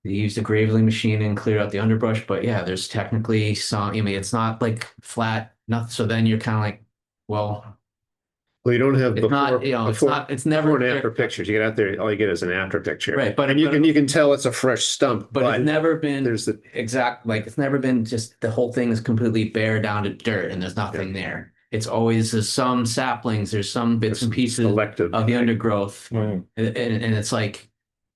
they used a graveling machine and cleared out the underbrush, but yeah, there's technically some, it's not like flat, nothing. So then you're kind of like, well, Well, you don't have it's not, it's never. before and after pictures. You get out there, all you get is an after picture. Right, but and you can tell it's a fresh stump, but it's never been there's the exact, like, it's never been just the whole thing is completely bare down to dirt and there's nothing there. It's always, there's some saplings, there's some bits and pieces selective of the undergrowth. Right. And it's like,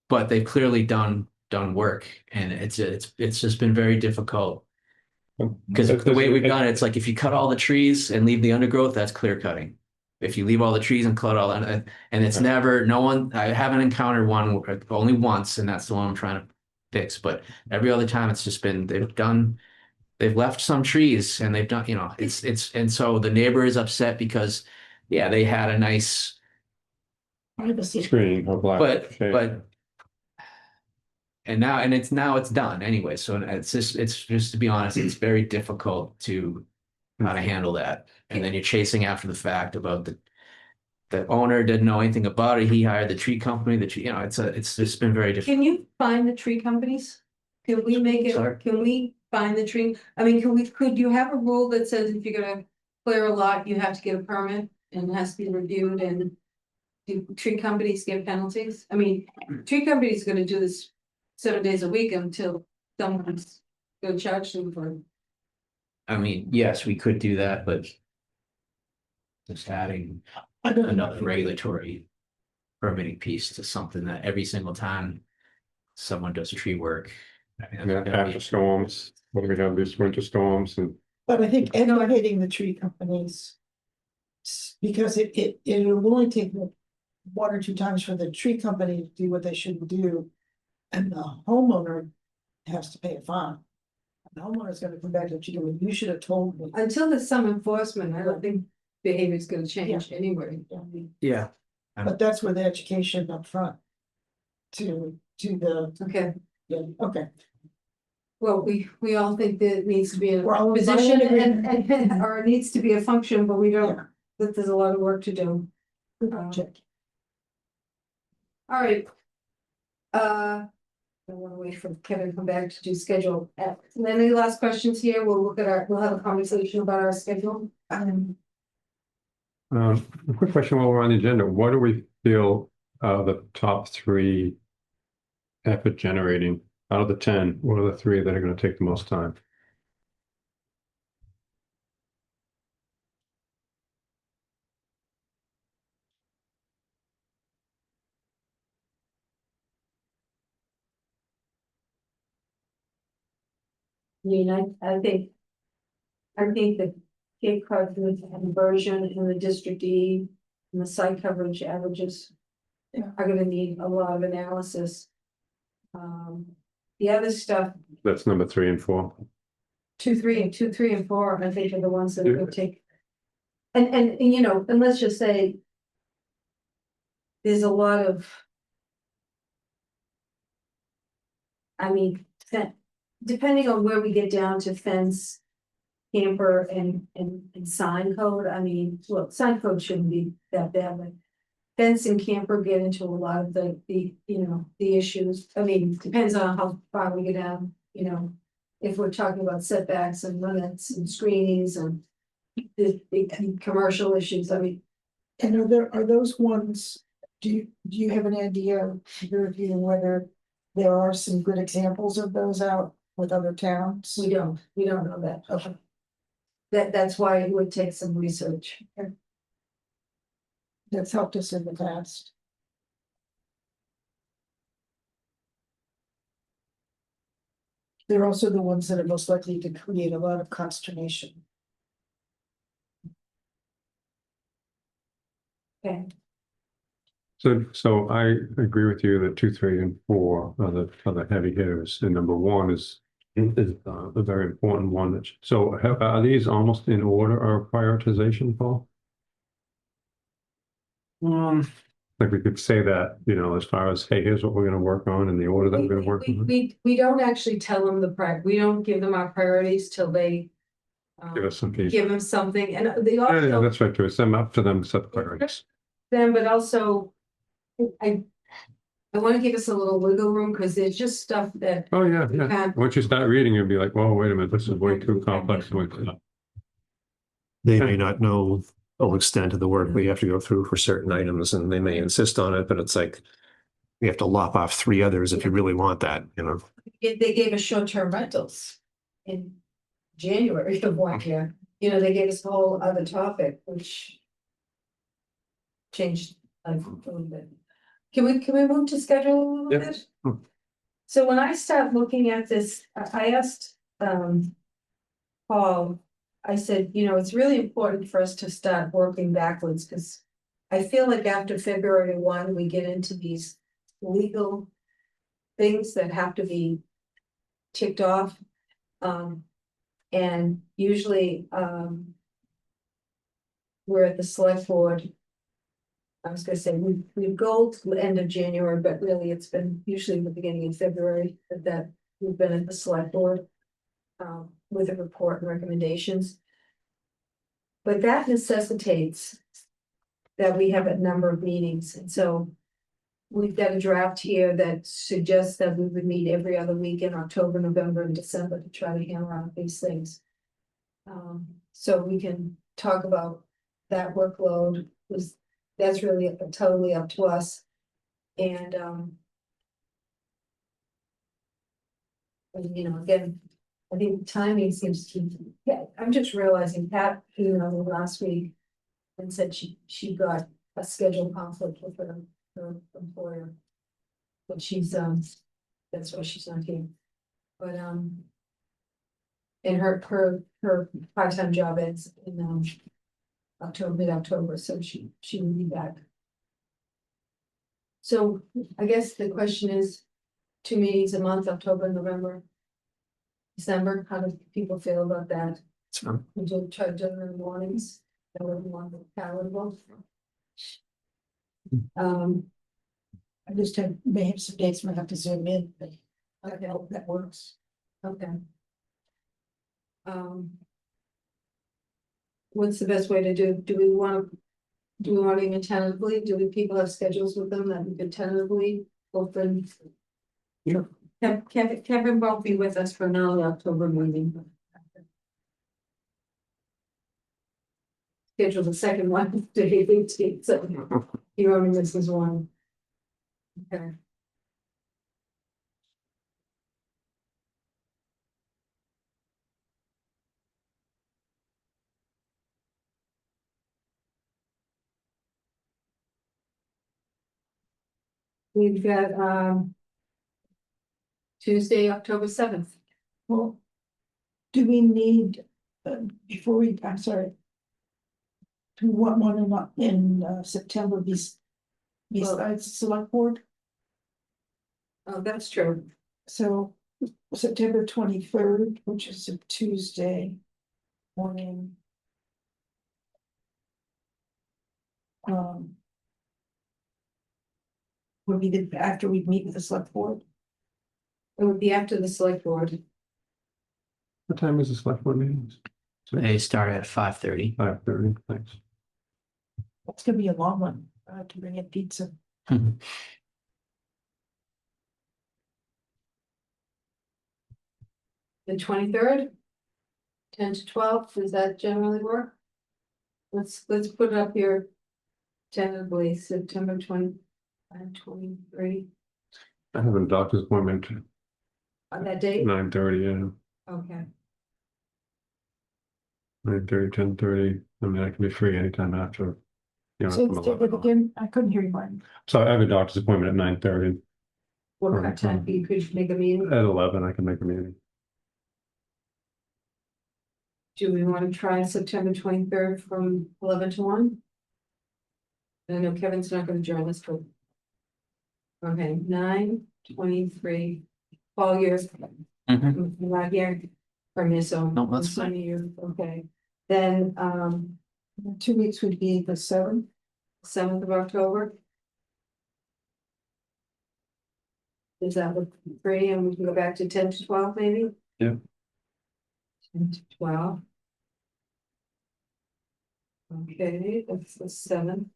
but they've clearly done work and it's just been very difficult. Because the way we've done it, it's like if you cut all the trees and leave the undergrowth, that's clear cutting. If you leave all the trees and cut all that, and it's never, I haven't encountered one, only once, and that's the one I'm trying to fix. But every other time it's just been, they've left some trees and they've done, and so the neighbor is upset because, yeah, they had a nice, privacy. Screen or black. shade. and now it's done anyway. So it's just to be honest, it's very difficult to how to handle that. And then you're chasing after the fact about the owner didn't know anything about it. He hired the tree company, it's just been very difficult. Can you find the tree companies? Can we make it, Sorry? can we find the tree? I mean, could you have a rule that says if you're gonna clear a lot, you have to get a permit and it has to be reviewed and do tree companies get penalties? I mean, tree companies are gonna do this 7 days a week until someone's gonna charge them for. I mean, yes, we could do that, but just adding another regulatory permitting piece to something that every single time someone does tree work. I mean, Yeah, that's gotta after be- storms, when we have these winter storms and But I think educating the tree companies. Because it will only take one or two times for the tree company to do what they should do. And the homeowner has to pay a fine. The homeowner's gonna come back to you, you should have told me. Until there's some enforcement, I don't think behavior's gonna change anyway. Yeah. But that's where the education up front. To the, Okay, yeah, okay, well, we all think that it needs to be a We're all in position agreement. or it needs to be a function, but we don't, Yeah. that there's a lot of work to do. check. All right. I want to wait for Kevin to come back to do schedule. Any last questions here? We'll have a conversation about our schedule. a quick question while we're on the agenda, what do we feel the top three effort generating out of the 10? What are the three that are going to take the most time? I mean, I think the Cape Cod conversion in the District E and the site coverage averages Yeah. are gonna need a lot of analysis. The other stuff, That's number 3 and 4. 2, 3, and 4, I think are the ones that will take. And you know, and let's just say. There's a lot of. I mean, depending on where we get down to fence. Camper and sign code, I mean, well, sign code shouldn't be that bad, but. Fence and camper get into a lot of the, you know, the issues, I mean, depends on how far we get down, you know. If we're talking about setbacks and limits and screenings and. The commercial issues, I mean, And are those ones, do you have an idea, your view, whether there are some good examples of those out with other towns? we don't know that. Okay. That's why it would take some research. That's helped us in the past. They're also the ones that are most likely to create a lot of consternation. Okay, So I agree with you that 2, 3, and 4 are the heavy hitters, and number 1 is a very important one. So are these almost in order of prioritization, Paul? Like we could say that, you know, as far as, hey, here's what we're gonna work on in the order that we're gonna work on. we don't actually tell them we don't give them our priorities till they. Give us some feedback. Give them something, and they Yeah, also. that's right, too. It's them up to them to set the priorities. Them, but also. I want to give us a little wiggle room, because there's just stuff that. Oh, yeah, yeah. can't- Once you start reading, you'll be like, whoa, wait a minute, this is way too complex. They may not know the full extent of the work we have to go through for certain items, and they may insist on it, but it's like. You have to lop off 3 others if you really want that, you know. They gave us short-term rentals in January of 1 year, you know, they gave us a whole other topic, which. Changed life a little bit. Can we move to schedule a little Yeah. bit? Hmm. So when I start looking at this, I asked, Paul, I said, you know, it's really important for us to start working backwards, because I feel like after February 1, we get into these legal things that have to be ticked off. And usually, we're at the select board. I was gonna say, we go to the end of January, but really it's been usually the beginning of February that we've been at the select board. With a report and recommendations. But that necessitates. That we have a number of meetings, and so. We've got a draft here that suggests that we would meet every other week in October, November, and December to try to hammer out these things. So we can talk about that workload, was, that's really totally up to us. And, you know, again, I think timing seems to, yeah, I'm just realizing Pat, you know, last week. and said she got a schedule conflict with her employer. But she's, that's why she's not here. But, and her part-time job ends in, October, mid-October, so she will be back. So I guess the question is, 2 meetings a month, October, November, December, how do people feel about that? It's fine. We do try to do them in the mornings, that would be more palatable. I just may have some dates, might have to zoom in, but I hope that works. Okay. What's the best way to do we want to even tentatively, people have schedules with them that we could tentatively open? Yeah. Kevin won't be with us for now, the October meeting. Schedule the second one to be 18th, so he only misses one. Okay. We've got, Tuesday, October 7th. Well, do we need, before we, I'm sorry. Do we want one in September besides select board? Oh, that's true. So September 23rd, which is a Tuesday morning. Would be after we meet with the select board. It would be after the select board. What time is the select board meetings? They start at 5:30. 5:30, thanks. It's gonna be a long one. I have to bring in pizza. The 23rd? 10 to 12, does that generally work? Let's put it up here. Tentatively, September 23, I have a doctor's appointment on that date, 9:30, yeah, okay. 9:30, 10:30. I mean, I can be free anytime after. You know, So from let's take 11 it on. again. I couldn't hear you, Martin. So I have a doctor's appointment at 9:30. What Right, kind of time you could make a meeting? At 11, I can make a meeting. Do we want to try September 23rd from 11 to 1? I know Kevin's not going to join us, but. Okay, 9:23. Paul, you're Mhm. not here for me, so. No, that's fine. Sunny, okay, then, 2 weeks would be the 7th. 7th of October. Is that look free, and we can go back to 10 to 12 maybe? Yeah. 10 to 12. Okay, that's the 7th.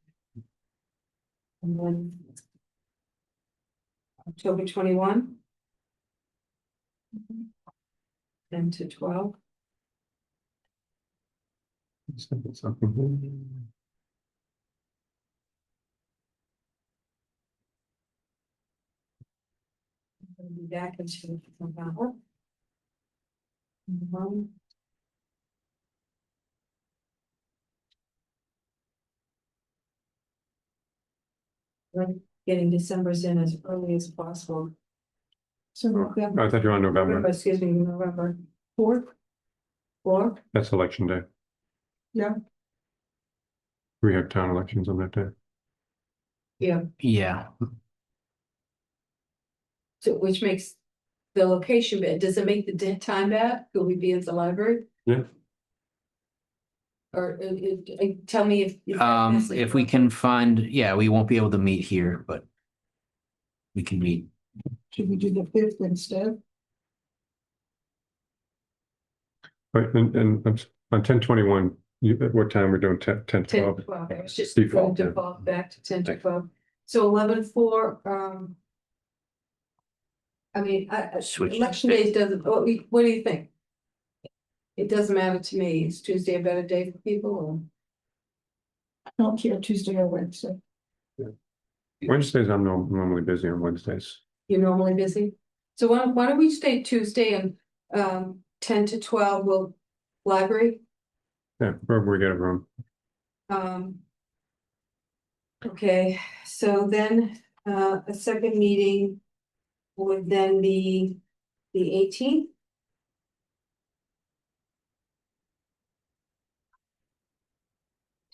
And then. October 21. 10 to 12. Something. I'll be back into November. We're getting December's in as early as possible. So November I thought you were on November. Excuse me, November 4th. 4th. That's election day. Yeah. We have town elections on that day. Yeah, Yeah, so which makes the location bad. Does it make the time bad? Could we be at the library? Yeah. Or tell me if. if we can find, yeah, we won't be able to meet here, but we can meet. Should we do the 5th instead? Right, and on 10/21, at what time we're doing 10, 10 to 12? 12, it was just Default, going to yeah. default back to 10 to Thanks. 12. So 11/4, I mean, Switch to election days doesn't, what do you think? It doesn't matter to me. Is Tuesday a better day for people or? I don't care Tuesday or Wednesday. Wednesdays, I'm normally busy on Wednesdays. You're normally busy? So why don't we stay Tuesday and 10 to 12 will library? Yeah, wherever we get a room. Okay, so then, a second meeting would then be the 18th.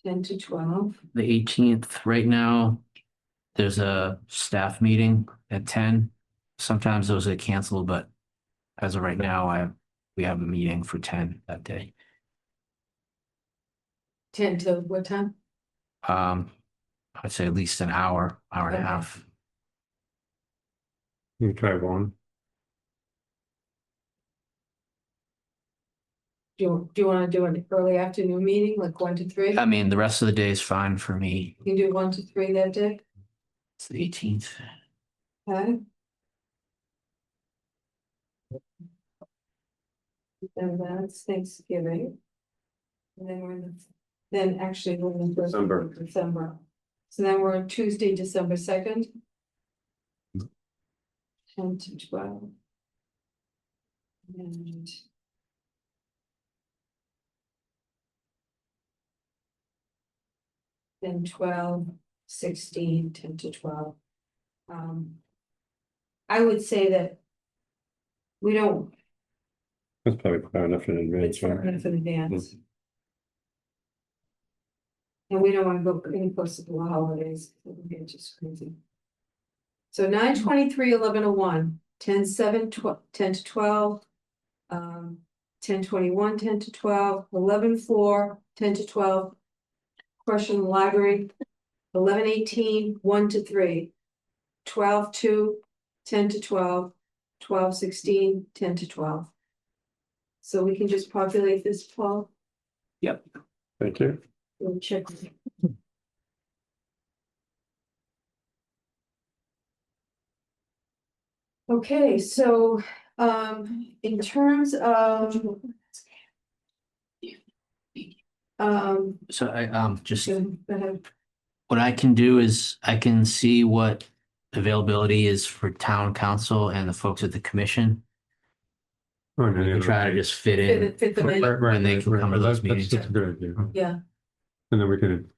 Ten to 12. The 18th, right now, there's a staff meeting at 10. Sometimes those are canceled, but as of right now, we have a meeting for 10 that day. 10 to what time? I'd say at least an hour, hour and a Okay. half. You try one. Do you want to do an early afternoon meeting, like 1 to 3? I mean, the rest of the day is fine for me. You can do 1 to 3 that day, It's the 18th. okay? Then that's Thanksgiving. And then then actually we're in the first week of December. So then we're on Tuesday, December 2nd. 10 to 12. And then 12, 16, 10 to 12. I would say that we don't, That's probably far enough in it's advance, far right? enough in advance. And we don't want to go any closer to the holidays, it would be just crazy. So 9/23/11/01, 10/7, 10 to 12. 10/21, 10 to 12, 11/4, 10 to 12. Question the library, 11/18, 1 to 3. 12/2, 10 to 12, 12/16, 10 to 12. So we can just populate this, Paul, Yep. Thank you. we'll check. Okay, so, in terms of. So just Go ahead. what I can do is I can see what availability is for town council and the folks at the commission. Oh, We can try to just fit in Fit them in. when they can come to those meetings. That's a good idea. Yeah, And then we could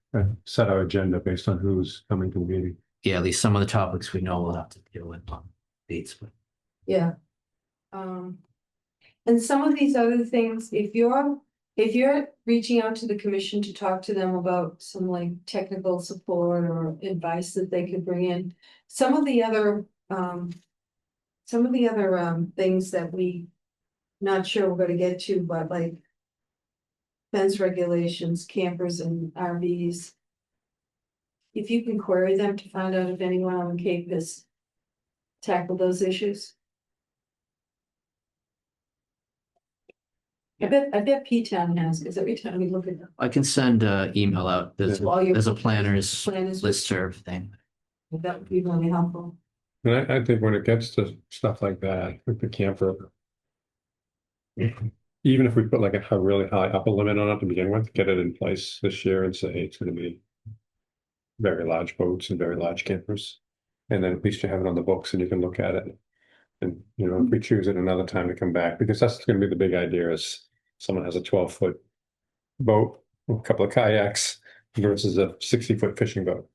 set our agenda based on who's coming to the meeting. Yeah, at least some of the topics we know we'll have to deal with on dates, but yeah. And some of these other things, if you're reaching out to the commission to talk to them about some like technical support or advice that they could bring in. Some of the other things that we not sure we're gonna get to, but like. Fence regulations, campers and RVs. If you can query them to find out if anyone on the Cape has tackled those issues. I bet P-Town has, because every time we look at them. I can send an email out. While you're- There's a planners Planners. listserv thing. That would be really helpful. And I think when it gets to stuff like that, with the camper. Even if we put like a really high upper limit on it to begin with, get it in place this year and say it's gonna be. Very large boats and very large campers. And then at least you have it on the books and you can look at it. And, you know, if we choose it another time to come back, because that's gonna be the big idea is someone has a 12-foot. Boat, with a couple of kayaks versus a 60-foot fishing boat.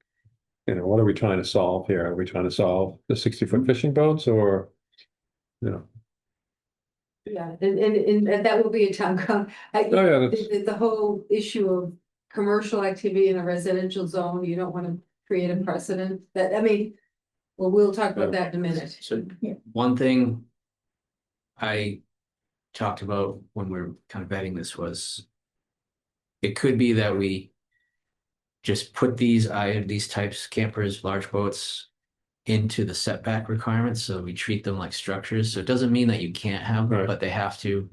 You know, what are we trying to solve here? Are we trying to solve the 60-foot fishing boats or? You know, Yeah, and that will be a town oh yeah, that's, the whole issue of commercial activity in a residential zone, you don't want to create a precedent that, I mean. Well, we'll talk about that in a minute. So one thing I talked about when we were kind of vetting this was it could be that we just put these types campers, large boats into the setback requirements. So we treat them like structures. So it doesn't mean that you can't have them, Right. but they have to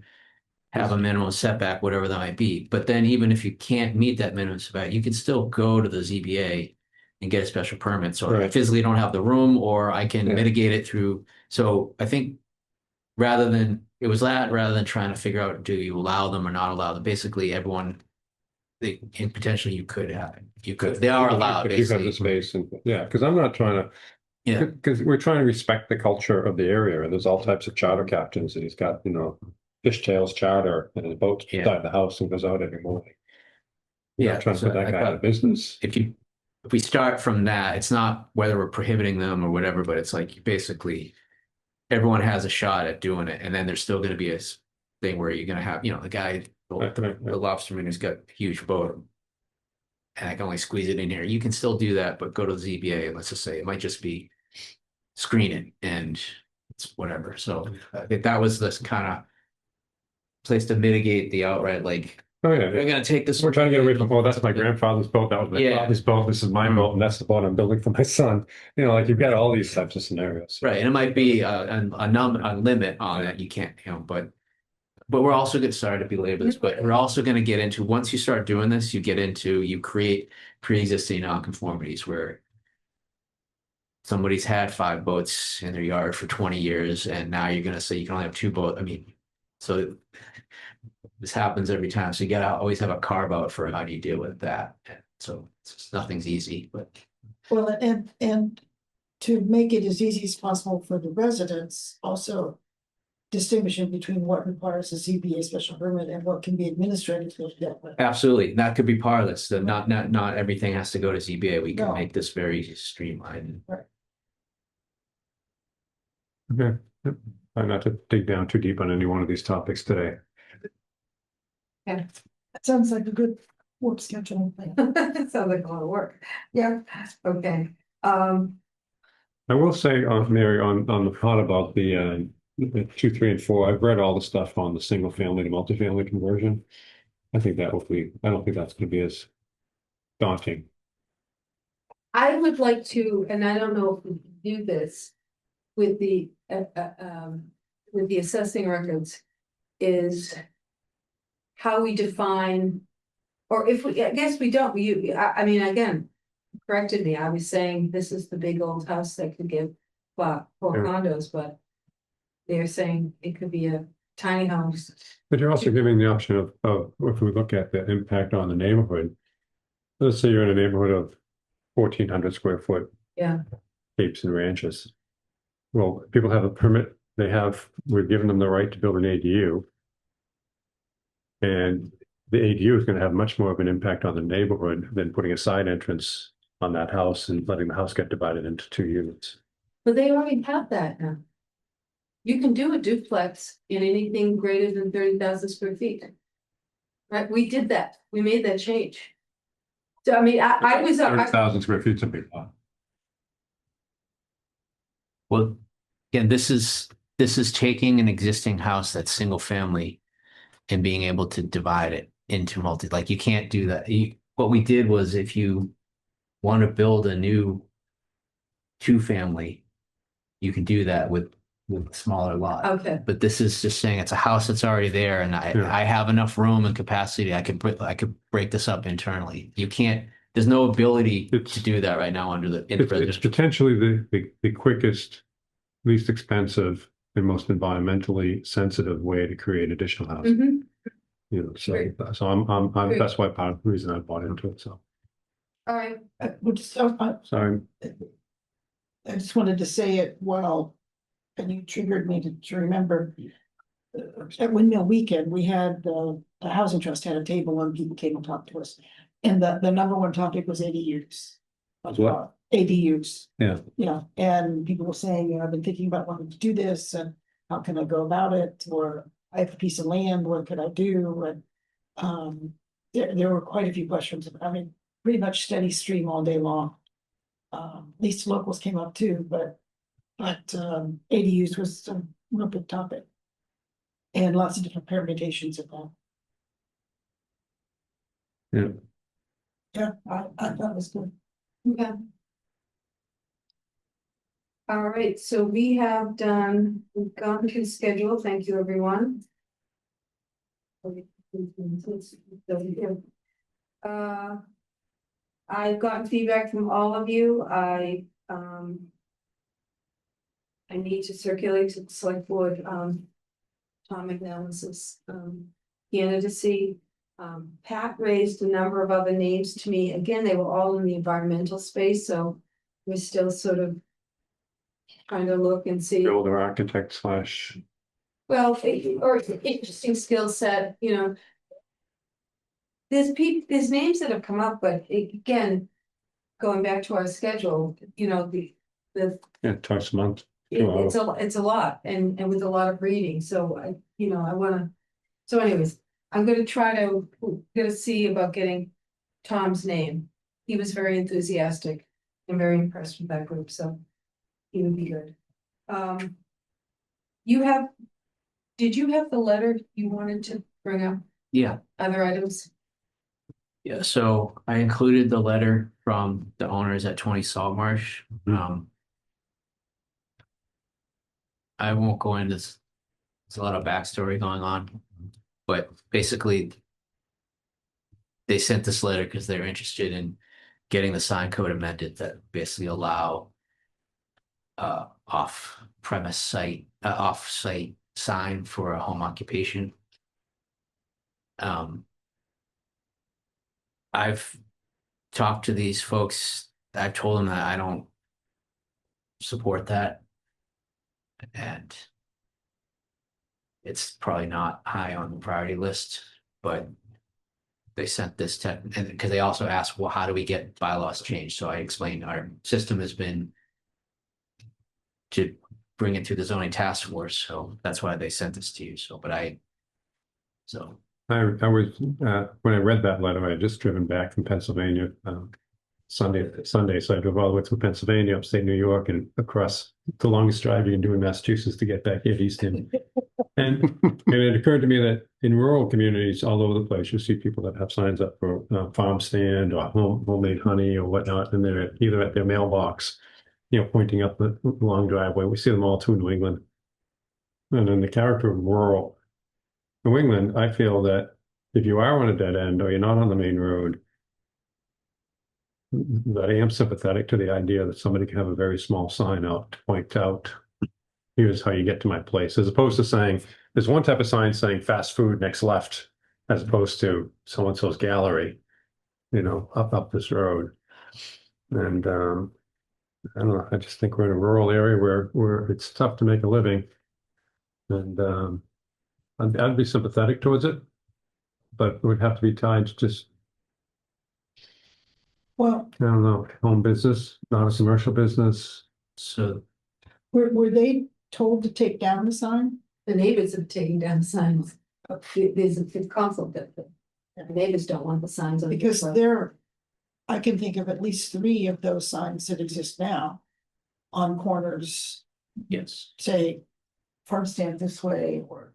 have a minimum setback, whatever that might be. But then even if you can't meet that minimum setback, you can still go to the ZBA and get a special permit. So I Right. physically don't have the room, or I can Yeah. mitigate it through. So I think rather than trying to figure out, do you allow them or not allow them? Basically everyone, and potentially you could have, they are allowed if you have basically. the space and, yeah, because I'm not trying to. Yeah, Because we're trying to respect the culture of the area, and there's all types of charter captains, and he's got, you know, Fishtails charter, and his boat's Yeah. beside the house and goes out every morning. You know, Yeah, trying to so put that I guy out of thought- business. if we start from that, it's not whether we're prohibiting them or whatever, but it's like basically everyone has a shot at doing it, and then there's still going to be a thing where you're going to have, the guy, Right, the right. lobsterman who's got a huge boat, and I can only squeeze it in here. You can still do that, but go to the ZBA and let's just say it might just be screen it and it's whatever. So I think that was this kind of place to mitigate the outright, like, Oh, we're yeah. going to take this. We're trying to get away from, oh, that's my grandfather's boat, that was my Yeah. father's boat, this is my Mhm. boat, and that's the boat I'm building for my son. You know, like you've got all these types of scenarios. Right, and it might be a limit on that, you can't, but we're also getting, sorry to belabor this, but we're also gonna get into, once you start doing this, you create pre-existing nonconformities where somebody's had 5 boats in their yard for 20 years, and now you're gonna say you can only have 2 boats, so this happens every time, so you gotta always have a carve out for how do you deal with that, so nothing's easy, but. Well, and to make it as easy as possible for the residents, also distinguishing between what requires a ZBA special permit and what can be administratively dealt with. Absolutely, that could be part of this, that not everything has to go to ZBA, we can No. make this very streamlined. Okay, yep. Try not to dig down too deep on any one of these topics today. That sounds like a good work schedule. Sounds like a lot of work. Yeah, okay. I will say, Mary, on the part about the 2, 3, and 4, I've read all the stuff on the single family to multifamily conversion. I think that will be, I don't think that's gonna be as daunting. I would like to, and I don't know if we can do this with the assessing records, is how we define, or if we, I guess we don't, I mean, again, corrected me, I was saying this is the big old house that could give, well, 4 Yeah. condos, but they're saying it could be a tiny house. But you're also giving the option of if we look at the impact on the neighborhood. Let's say you're in a neighborhood of 1,400 square foot. Yeah. Capes and ranches. Well, people have a permit, we're giving them the right to build an ADU. And the ADU is gonna have much more of an impact on the neighborhood than putting a side entrance on that house and letting the house get divided into 2 units. But they already have that now. You can do a duplex in anything greater than 30,000 square feet. Right, we did that, we made that change. So I mean, I was, 30,000 square feet is a big lot. Well, again, this is taking an existing house that's single family and being able to divide it into like you can't do that. What we did was if you want to build a new 2-family, you can do that with a smaller lot. okay, But this is just saying it's a house that's already there and Yeah. I have enough room and capacity. I could break this up internally. You can't, there's no ability to do that right now under the. It's potentially the quickest, least expensive, and most environmentally sensitive way to create additional housing. mhm, You know, so Great. I'm that's why part of the reason I bought into it. So all right, sorry. I just wanted to say it while, and you triggered me to remember. At Windmill Weekend, we had the Housing Trust had a table and people came and talked to us. And the number one topic was ADUs. What? ADUs. Yeah. Yeah, and people were saying, I've been thinking about wanting to do this and how can I go about it? Or I have a piece of land, what could I do? And there were quite a few questions. I mean, pretty much steady stream all day long. At least locals came up too, but ADUs was a real big topic. And lots of different permutations of that. Yeah. Yeah, I thought it was good. okay. All right, so we've gone through the schedule, thank you, everyone. I've gotten feedback from all of you, I need to circulate to the select board, Tom McNallis's, candidacy. Pat raised a number of other names to me, again, they were all in the environmental space, so we're still sort of trying to look and see. Builder architect slash. Well, or interesting skill set, there's names that have come up, but again, going back to our schedule, you know, Yeah, twice a month. 2 hours. it's a lot and with a lot of reading, so I wanna. So anyways, I'm gonna see about getting Tom's name. He was very enthusiastic and very impressed with that group, so he would be good. You have, did you have the letter you wanted to bring up, Yeah, other items? yeah. So I included the letter from the owners at 20 Saltmarsh. I won't go into this. There's a lot of backstory going on, but basically they sent this letter because they're interested in getting the sign code amended that basically allow off-site sign for a home occupation. I've talked to these folks. I've told them that I don't support that. And it's probably not high on the priority list, but they sent this to, and because they also asked, well, how do we get bylaws changed? So I explained our system has been to bring it to the zoning task force, so that's why they sent this to you. So, but I I was when I read that letter, I had just driven back from Pennsylvania Sunday, so I drove all the way through Pennsylvania, upstate New York, and across the longest drive you can do in Massachusetts to get back here to Eastham. And it occurred to me that in rural communities all over the place, you see people that have signs up for farm stand or homemade honey or whatnot, and they're either at their mailbox, pointing up the long driveway. We see them all through New England. And in the character of rural New England, I feel that if you are on a dead end or you're not on the main road, that I am sympathetic to the idea that somebody can have a very small sign out to point out, here's how you get to my place, as opposed to saying, there's one type of sign saying fast food next left, as opposed to so-and-so's gallery, up this road. And I don't know, I just think we're in a rural area where it's tough to make a living. And I'd be sympathetic towards it, but it would have to be tied to just, Well, I don't know, home business, not a commercial business. so were they told to take down the sign? The neighbors have taken down signs. There's a conflict that the neighbors don't want the signs on. Because I can think of at least 3 of those signs that exist now on corners, yes, say, farm stand this way or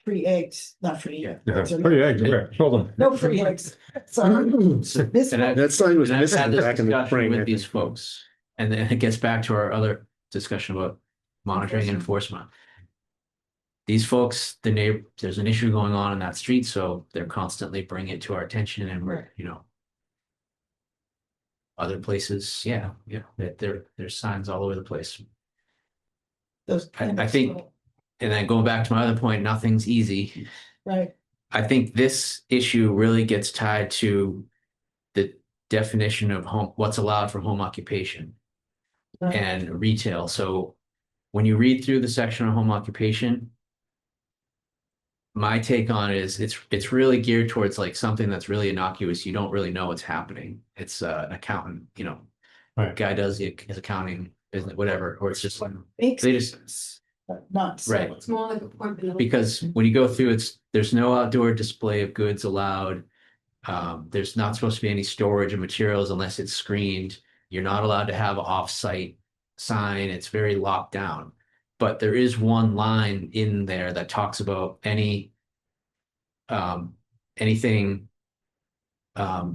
free eggs, not free. Yeah. eggs. Free eggs, hold on. No free eggs. Sorry. This And one- That sign was and I've had missing this back in the discussion spring. I with these think. folks, and then it gets back to our other discussion about monitoring and enforcement. These folks, there's an issue going on in that street, so they're constantly bringing it to our attention, and we're, other places, that there's signs all over the place. Those. I think, and then going back to my other point, nothing's easy. Right, I think this issue really gets tied to the definition of what's allowed for home occupation Right. and retail. So when you read through the section on home occupation, my take on it is it's really geared towards like something that's really innocuous. You don't really know what's happening. It's an accountant, Right. guy does his accounting business, whatever, or it's just like makes they just sense, but not so. Right. It's more like appointment. because when you go through there's no outdoor display of goods allowed. There's not supposed to be any storage of materials unless it's screened. You're not allowed to have an off-site sign. It's very locked down. But there is one line in there that talks about anything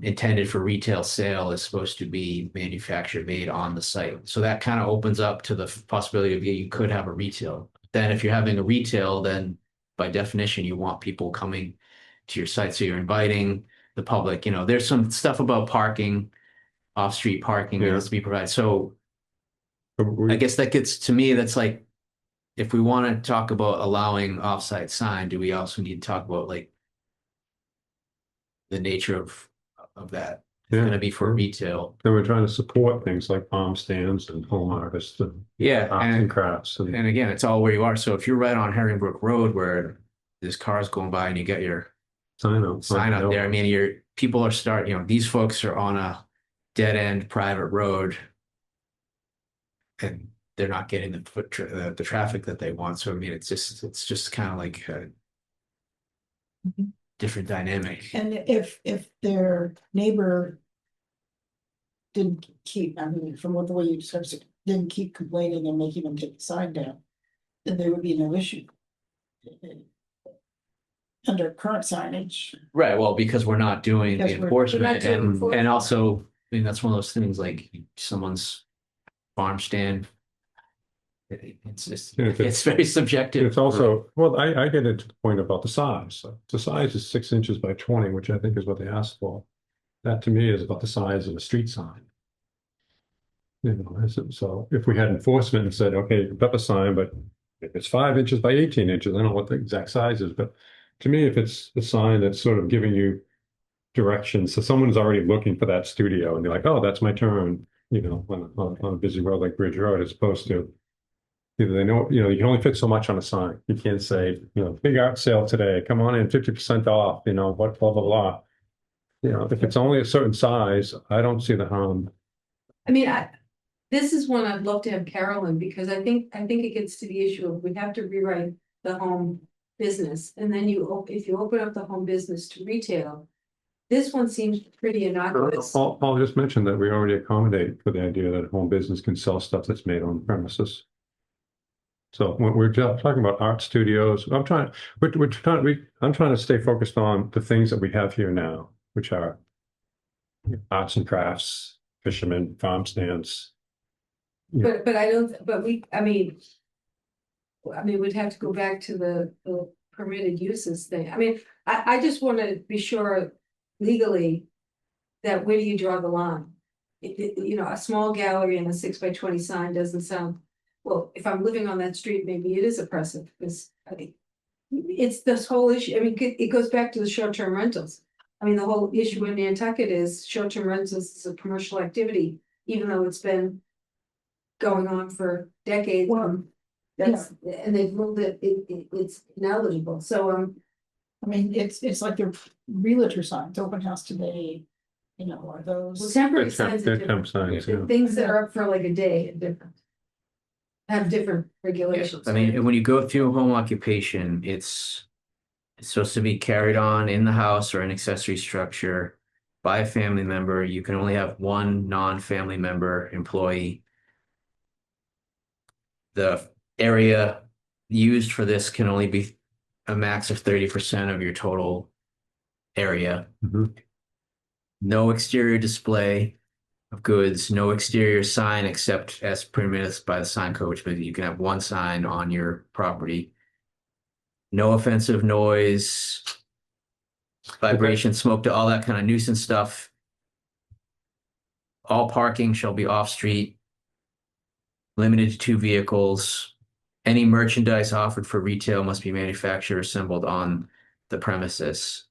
intended for retail sale is supposed to be made on the site. So that kind of opens up to the possibility of you could have a retail. Then if you're having a retail, then by definition, you want people coming to your site. So you're inviting the public, there's some stuff about parking, off-street parking that has to be provided. So I guess that gets to me, that's like, if we want to talk about allowing off-site sign, do we also need to talk about like the nature of that? It's going to be for retail. Then we're trying to support things like farm stands and home harvest and arts and crafts. And again, it's all where you are. So if you're right on Herringbrook Road where there's cars going by and you get your sign out there, I mean, people are these folks are on a dead end private road. And they're not getting the traffic that they want. So I mean, it's just kind of like a different dynamic. And if their neighbor didn't keep, I mean, from what the way you described it, didn't keep complaining and making them take the sign down, then there would be no issue. Under current signage, Right. Well, because we're not doing the Because we're not enforcement doing and enforcement. also, I mean, that's one of those things like someone's farm stand. It's just, Yeah, it's very subjective. It's also, well, I get into the point about the size. The size is 6 inches by 20, which I think is what they asked for. That to me is about the size of a street sign. You know, so if we had enforcement and said, okay, you can put up a sign, but if it's 5 inches by 18 inches, I don't know what the exact size is, but to me, if it's a sign that's sort of giving you directions, so someone's already looking for that studio and they're like, oh, that's my turn, you know, on a busy road like Bridge Road, as opposed to either they know, you know, you can only fit so much on a sign. You can't say, you know, big art sale today, come on in, 50% off, you know, what, blah, blah, blah. You know, if it's only a certain size, I don't see the harm. I mean, this is one I'd love to have Carolyn, because I think it gets to the issue of we have to rewrite the home business. And then if you open up the home business to retail, this one seems pretty innocuous. I'll just mention that we already accommodate for the idea that a home business can sell stuff that's made on premises. So when we're talking about art studios, I'm trying to stay focused on the things that we have here now, which are arts and crafts, fishermen, farm stands. But I don't, but we'd have to go back to the permitted uses thing. I mean, I just want to be sure legally that where do you draw the line? You know, a small gallery and a 6 by 20 sign doesn't sound, well, if I'm living on that street, maybe it is oppressive, because it's this whole issue. I mean, it goes back to the short-term rentals. I mean, the whole issue in Nantucket is short-term rentals is a commercial activity, even though it's been going on for decades. Well, And they've ruled it, it's ineligible, so, I mean, it's like the realtor signs, open house today, you know, are those. temporary signs are They're temp different. signs, yeah. Things that are up for like a day are different. Have different Yeah, regulations. I mean, when you go through a home occupation, it's supposed to be carried on in the house or an accessory structure by a family member. You can only have one non-family member employee. The area used for this can only be a max of 30% of your total area. Mhm. No exterior display of goods, no exterior sign except as permitted by the sign code, which means you can have one sign on your property. No offensive noise, vibration, smoke, all that kind of nuisance stuff. All parking shall be off-street, limited to 2 vehicles. Any merchandise offered for retail must be manufactured or assembled on the premises.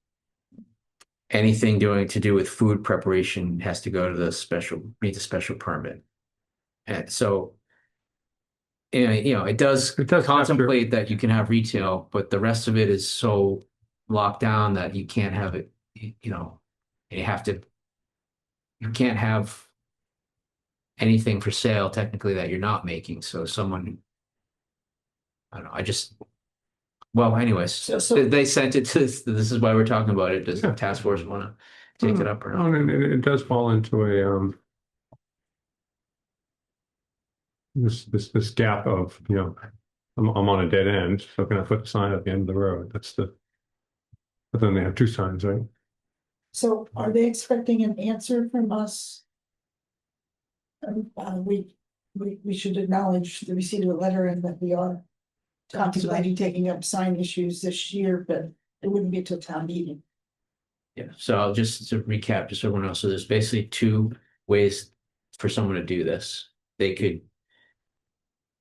Anything to do with food preparation has to go to needs a special permit. And so, it does contemplate that you can have retail, but the rest of it is so locked down that you can't have it, you can't have anything for sale technically that you're not making. So I don't know, well, anyways, So- they sent it to, this is why we're talking about it. Does the task force want to take it up or not? And it does fall into a, this gap of, you know, I'm on a dead end, so can I put the sign at the end of the road? But then they have 2 signs, right? So are they expecting an answer from us? We should acknowledge the receipt of a letter and that we are contemplating taking up sign issues this year, but it wouldn't be till town meeting. Yeah, so I'll just to recap, just so everyone else. So there's basically 2 ways for someone to do this. They could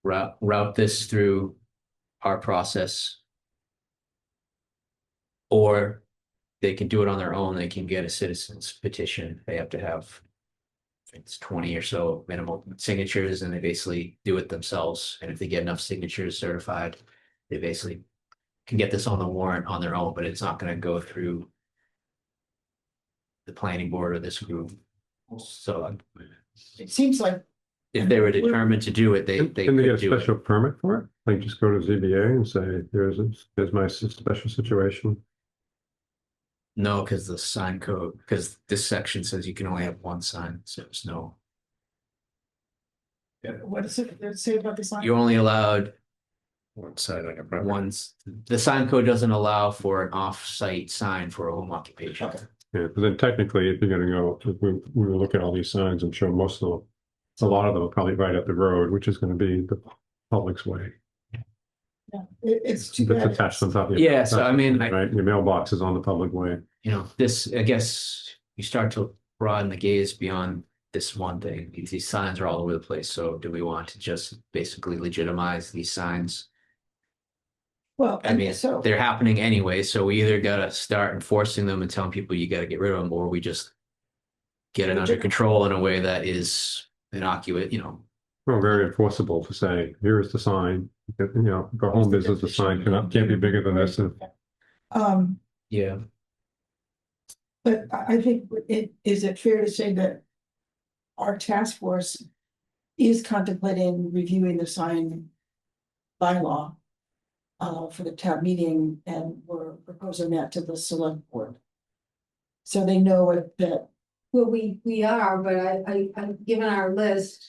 route this through our process, or they can do it on their own. They can get a citizen's petition. They have to have, it's 20 or so minimum signatures, and they basically do it themselves. And if they get enough signatures certified, they basically can get this on the warrant on their own, but it's not going to go through the planning board or this group. So It seems like, if they were determined to do it, they Can they get could a do it. special permit for it? Like just go to ZBA and say, here's my special situation. No, because the sign code, because this section says you can only have one sign, so there's no, what does it say about the sign? you're only allowed One side on your property. ones. The sign code doesn't allow for an off-site sign for a home occupation. Okay. Yeah, but then technically, if you're gonna go, if we look at all these signs, I'm sure most of them, a lot of them are probably right up the road, which is gonna be the public's way. Yeah, it's too That's bad. attached on top of your. Yeah, so I mean, Right, your mailbox is on the public way. You know, this, I guess, you start to broaden the gaze beyond this one thing. These signs are all over the place. So do we want to just basically legitimize these signs? Well, I mean, so, they're happening anyway, so we either gotta start enforcing them and telling people you gotta get rid of them, or we just get it under control in a way that is innocuous, you know. Well, very enforceable to say, here is the sign, you know, for home business, the sign can't be bigger than this. And Yeah. but I think is it fair to say that our task force is contemplating reviewing the sign bylaw for the town meeting, and we're proposing that to the select board. So they know it, that, Well, we are, but given our list.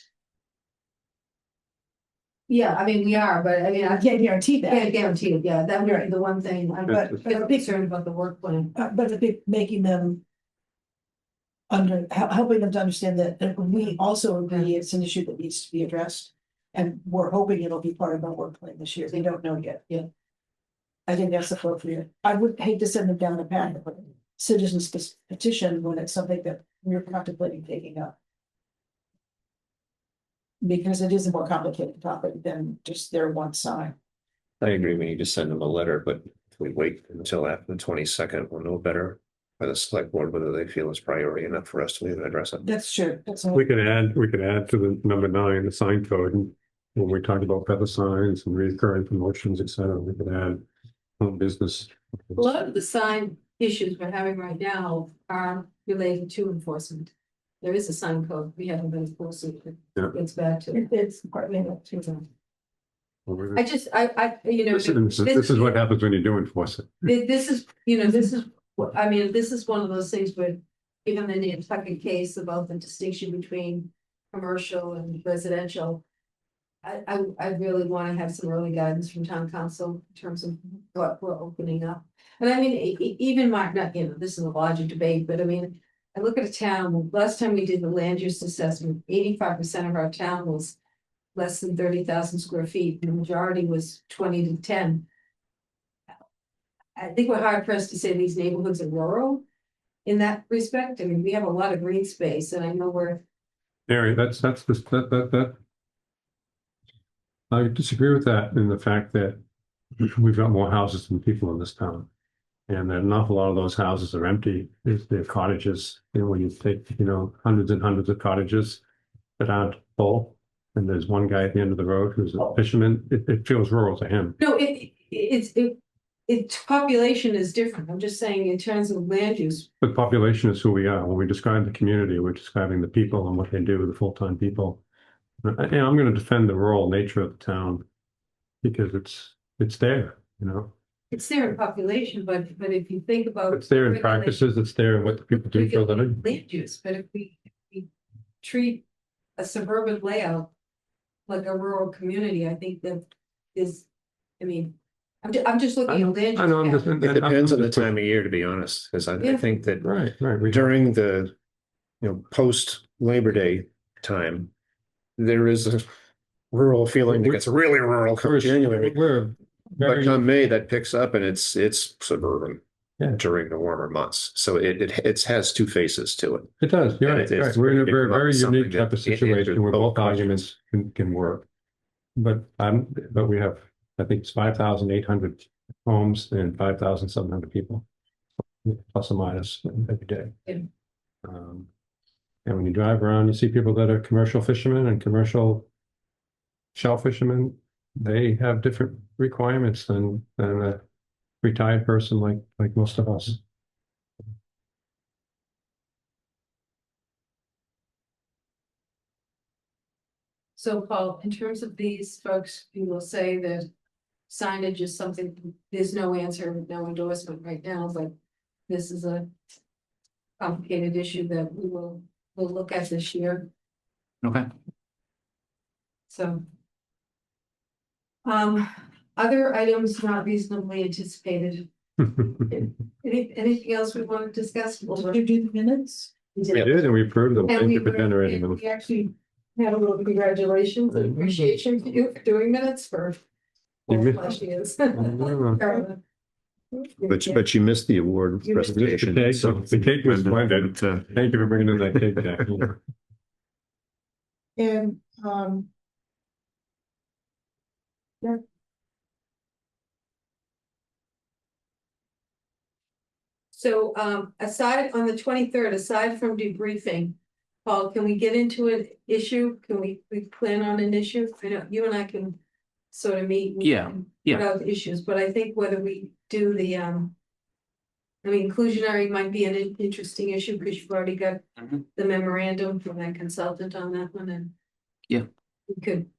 Yeah, I mean, we are, but I mean, I I can't guarantee can't that. guarantee it, yeah, that would be the one thing, I'm But concerned about the work plan. But I think making them helping them to understand that we also agree it's an issue that needs to be addressed. And we're hoping it'll be part of our work plan this year. They don't know yet. Yeah. I think that's appropriate. I would hate to send them down the path of a citizens petition when it's something that we're contemplating taking up. Because it is a more complicated topic than just their one sign. I agree, we need to send them a letter, but if we wait until after the 22nd, we'll know better by the select board whether they feel it's priority enough for us to even address it. That's true. That's all. we could add to the number 9, the sign code. And when we talk about feather signs and recurring promotions, et cetera, we could add home business. A lot of the sign issues we're having right now are related to enforcement. There is a sign code, we haven't been enforcing it, Yeah. it's back to. It's partly that too. I just, you know. This is what happens when you do enforce it. This is, you know, this is, I mean, this is one of those things where, given the Nantucket case about the distinction between commercial and residential. I really want to have some early guidance from town council in terms of what we're opening up. And I mean, even Mark, not, you know, this is a larger debate, but I mean, I look at a town, last time we did the land use assessment, 85% of our town was less than 30,000 square feet, and the majority was 20 to 10. I think we're hard pressed to say these neighborhoods are rural in that respect. I mean, we have a lot of green space, and I know we're. Mary, that. I disagree with that in the fact that we've got more houses than people in this town. And that an awful lot of those houses are empty, they're cottages, and when you take, you know, hundreds and hundreds of cottages that aren't full. And there's one guy at the end of the road who's a fisherman, it feels rural to him. No, it's population is different. I'm just saying in terms of land use. But population is who we are. When we describe the community, we're describing the people and what they do, the full-time people. And I'm going to defend the rural nature of the town because it's there, you know. It's there in population, but if you think about. It's there in practices, it's there in what the people do for a living. Land use, but if we treat a suburban layout like a rural community, I think that is, I mean, I'm just looking at land. I know, I'm use just. It depends on the time of year, to be honest, because I Yeah. think that Right. during the, post Labor Day time, there is a rural feeling that gets really rural come January. We're But very, come May, that picks up and it's suburban Yeah. during the warmer months. So it has two faces to it. it does, you're right, It's right. We're in a it very, comes very something unique type that of situation answers where both both arguments can work. But we have, I think it's 5,800 homes and 5,700 people. Plus or minus every day. Yeah. And when you drive around, you see people that are commercial fishermen and commercial shell fishermen. They have different requirements than a retired person like most of us. So Paul, in terms of these folks, you will say that signage is something, there's no answer, no endorsement right now, but this is a complicated issue that we'll look at this year, Okay. so. Other items not reasonably anticipated. Anything else we want to discuss? Did you do the minutes? We did, and we approved them. And Thank we you for were- generating them. We actually had a little congratulations and appreciation for you for doing minutes for You missed- 4+ years. Oh. But you missed the award You missed the presentation. cake. so- The cake was splendid. But, Thank you for bringing in that cake, Jackie. And, So, aside on the 23rd, aside from debriefing, Paul, can we get into an issue? Can we plan on an issue? I know you and I can sort of meet. and Yeah. Put out the issues, but I think whether we do the, I mean, inclusionary might be an interesting issue because you've already got Mhm. the memorandum from that consultant on that one and. Yeah. We could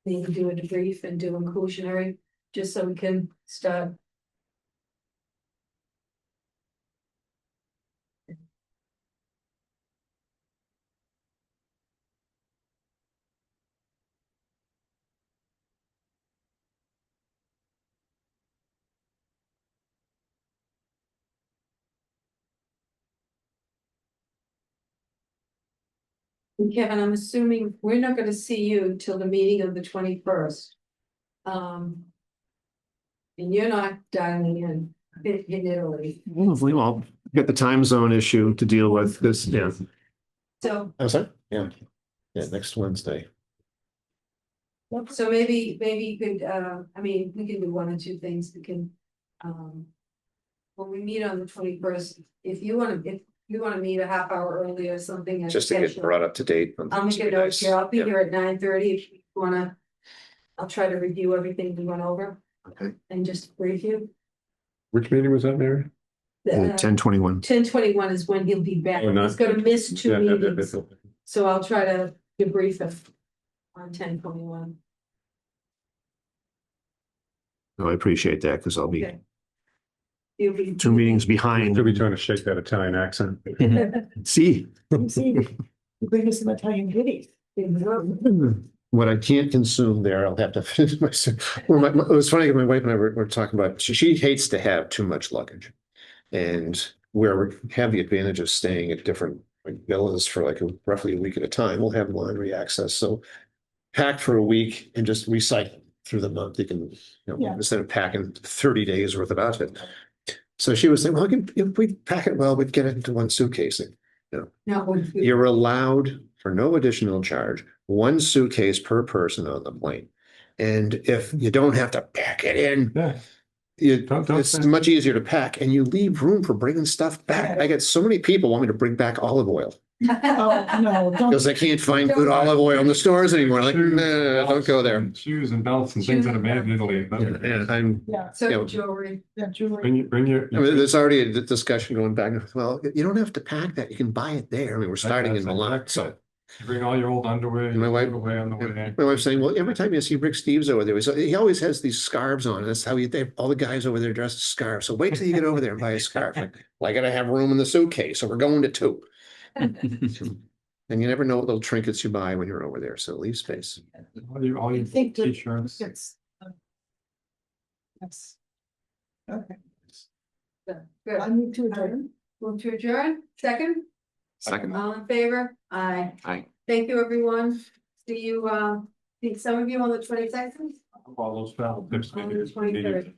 maybe do a debrief and do inclusionary, just so we can start. And Kevin, I'm assuming we're not gonna see you till the meeting of the 21st. And you're not dialing in Italy, We all got the time zone issue to deal with this, yeah. so, Oh, sorry? Yeah. Yeah, next Wednesday. so maybe you could, I mean, we can do one or two things, we can, when we meet on the 21st, if you wanna meet a half hour early or something. and Just to get schedule- brought up to date. I'll make a note here, I'll be Yeah. here at 9:30 if you wanna. I'll try to review everything we went over. Okay. And just brief you. Which meeting was that, Mary? 10:21. 10:21 is when he'll be back, Oh, not- he's gonna miss two Yeah, yeah, yeah, meetings, yeah. so I'll try to debrief him on 10:21. Oh, I appreciate that because I'll be Okay. You'll be. 2 meetings behind. Could be trying to shake that Italian accent. See, you see, you bring us some Italian goodies. what I can't consume there, I'll have to finish my. Well, it was funny, my wife and I were talking about, she hates to have too much luggage. And where we have the advantage of staying at different villas for like roughly a week at a time, we'll have laundry access, so. Pack for a week and just recycle through the month, you can, Yeah. instead of packing 30 days worth of outfit. So she was saying, well, if we pack it well, we'd get it into one suitcase. No, You're allowed for no additional charge, one suitcase per person on the plane. And if you don't have to pack it in, Yeah. Don't it's spend- much easier to pack and you leave room for bringing stuff back. I get so many people want me to bring back olive oil Oh, no, don't. because I can't find good olive oil in the stores anymore. Like, nah, don't go there. Shoes and belts and things that are made in Italy. And I'm, Yeah, so Yeah. jewelry, that jewelry. Bring your. I mean, there's already a discussion going back and forth. Well, you don't have to pack that. You can buy it there. I mean, we're starting in Milan, so. You bring all your old underwear. My wife- you put away on the way. My wife's saying, well, every time you see Rick Steves over there, he always has these scarves on. That's how all the guys over there dress as scarves. So wait till you get over there and buy a scarf. Like, I gotta have room in the suitcase, so we're going to 2. And you never know what little trinkets you buy when you're over there, so leave space. All I your think that t-shirts. it's. Yes. Okay, good, I need to adjourn. move to adjourn, second, Second. all in favor, aye. Aye. Thank you, everyone, see you, see some of you on the 22nd. All those. On the 23rd.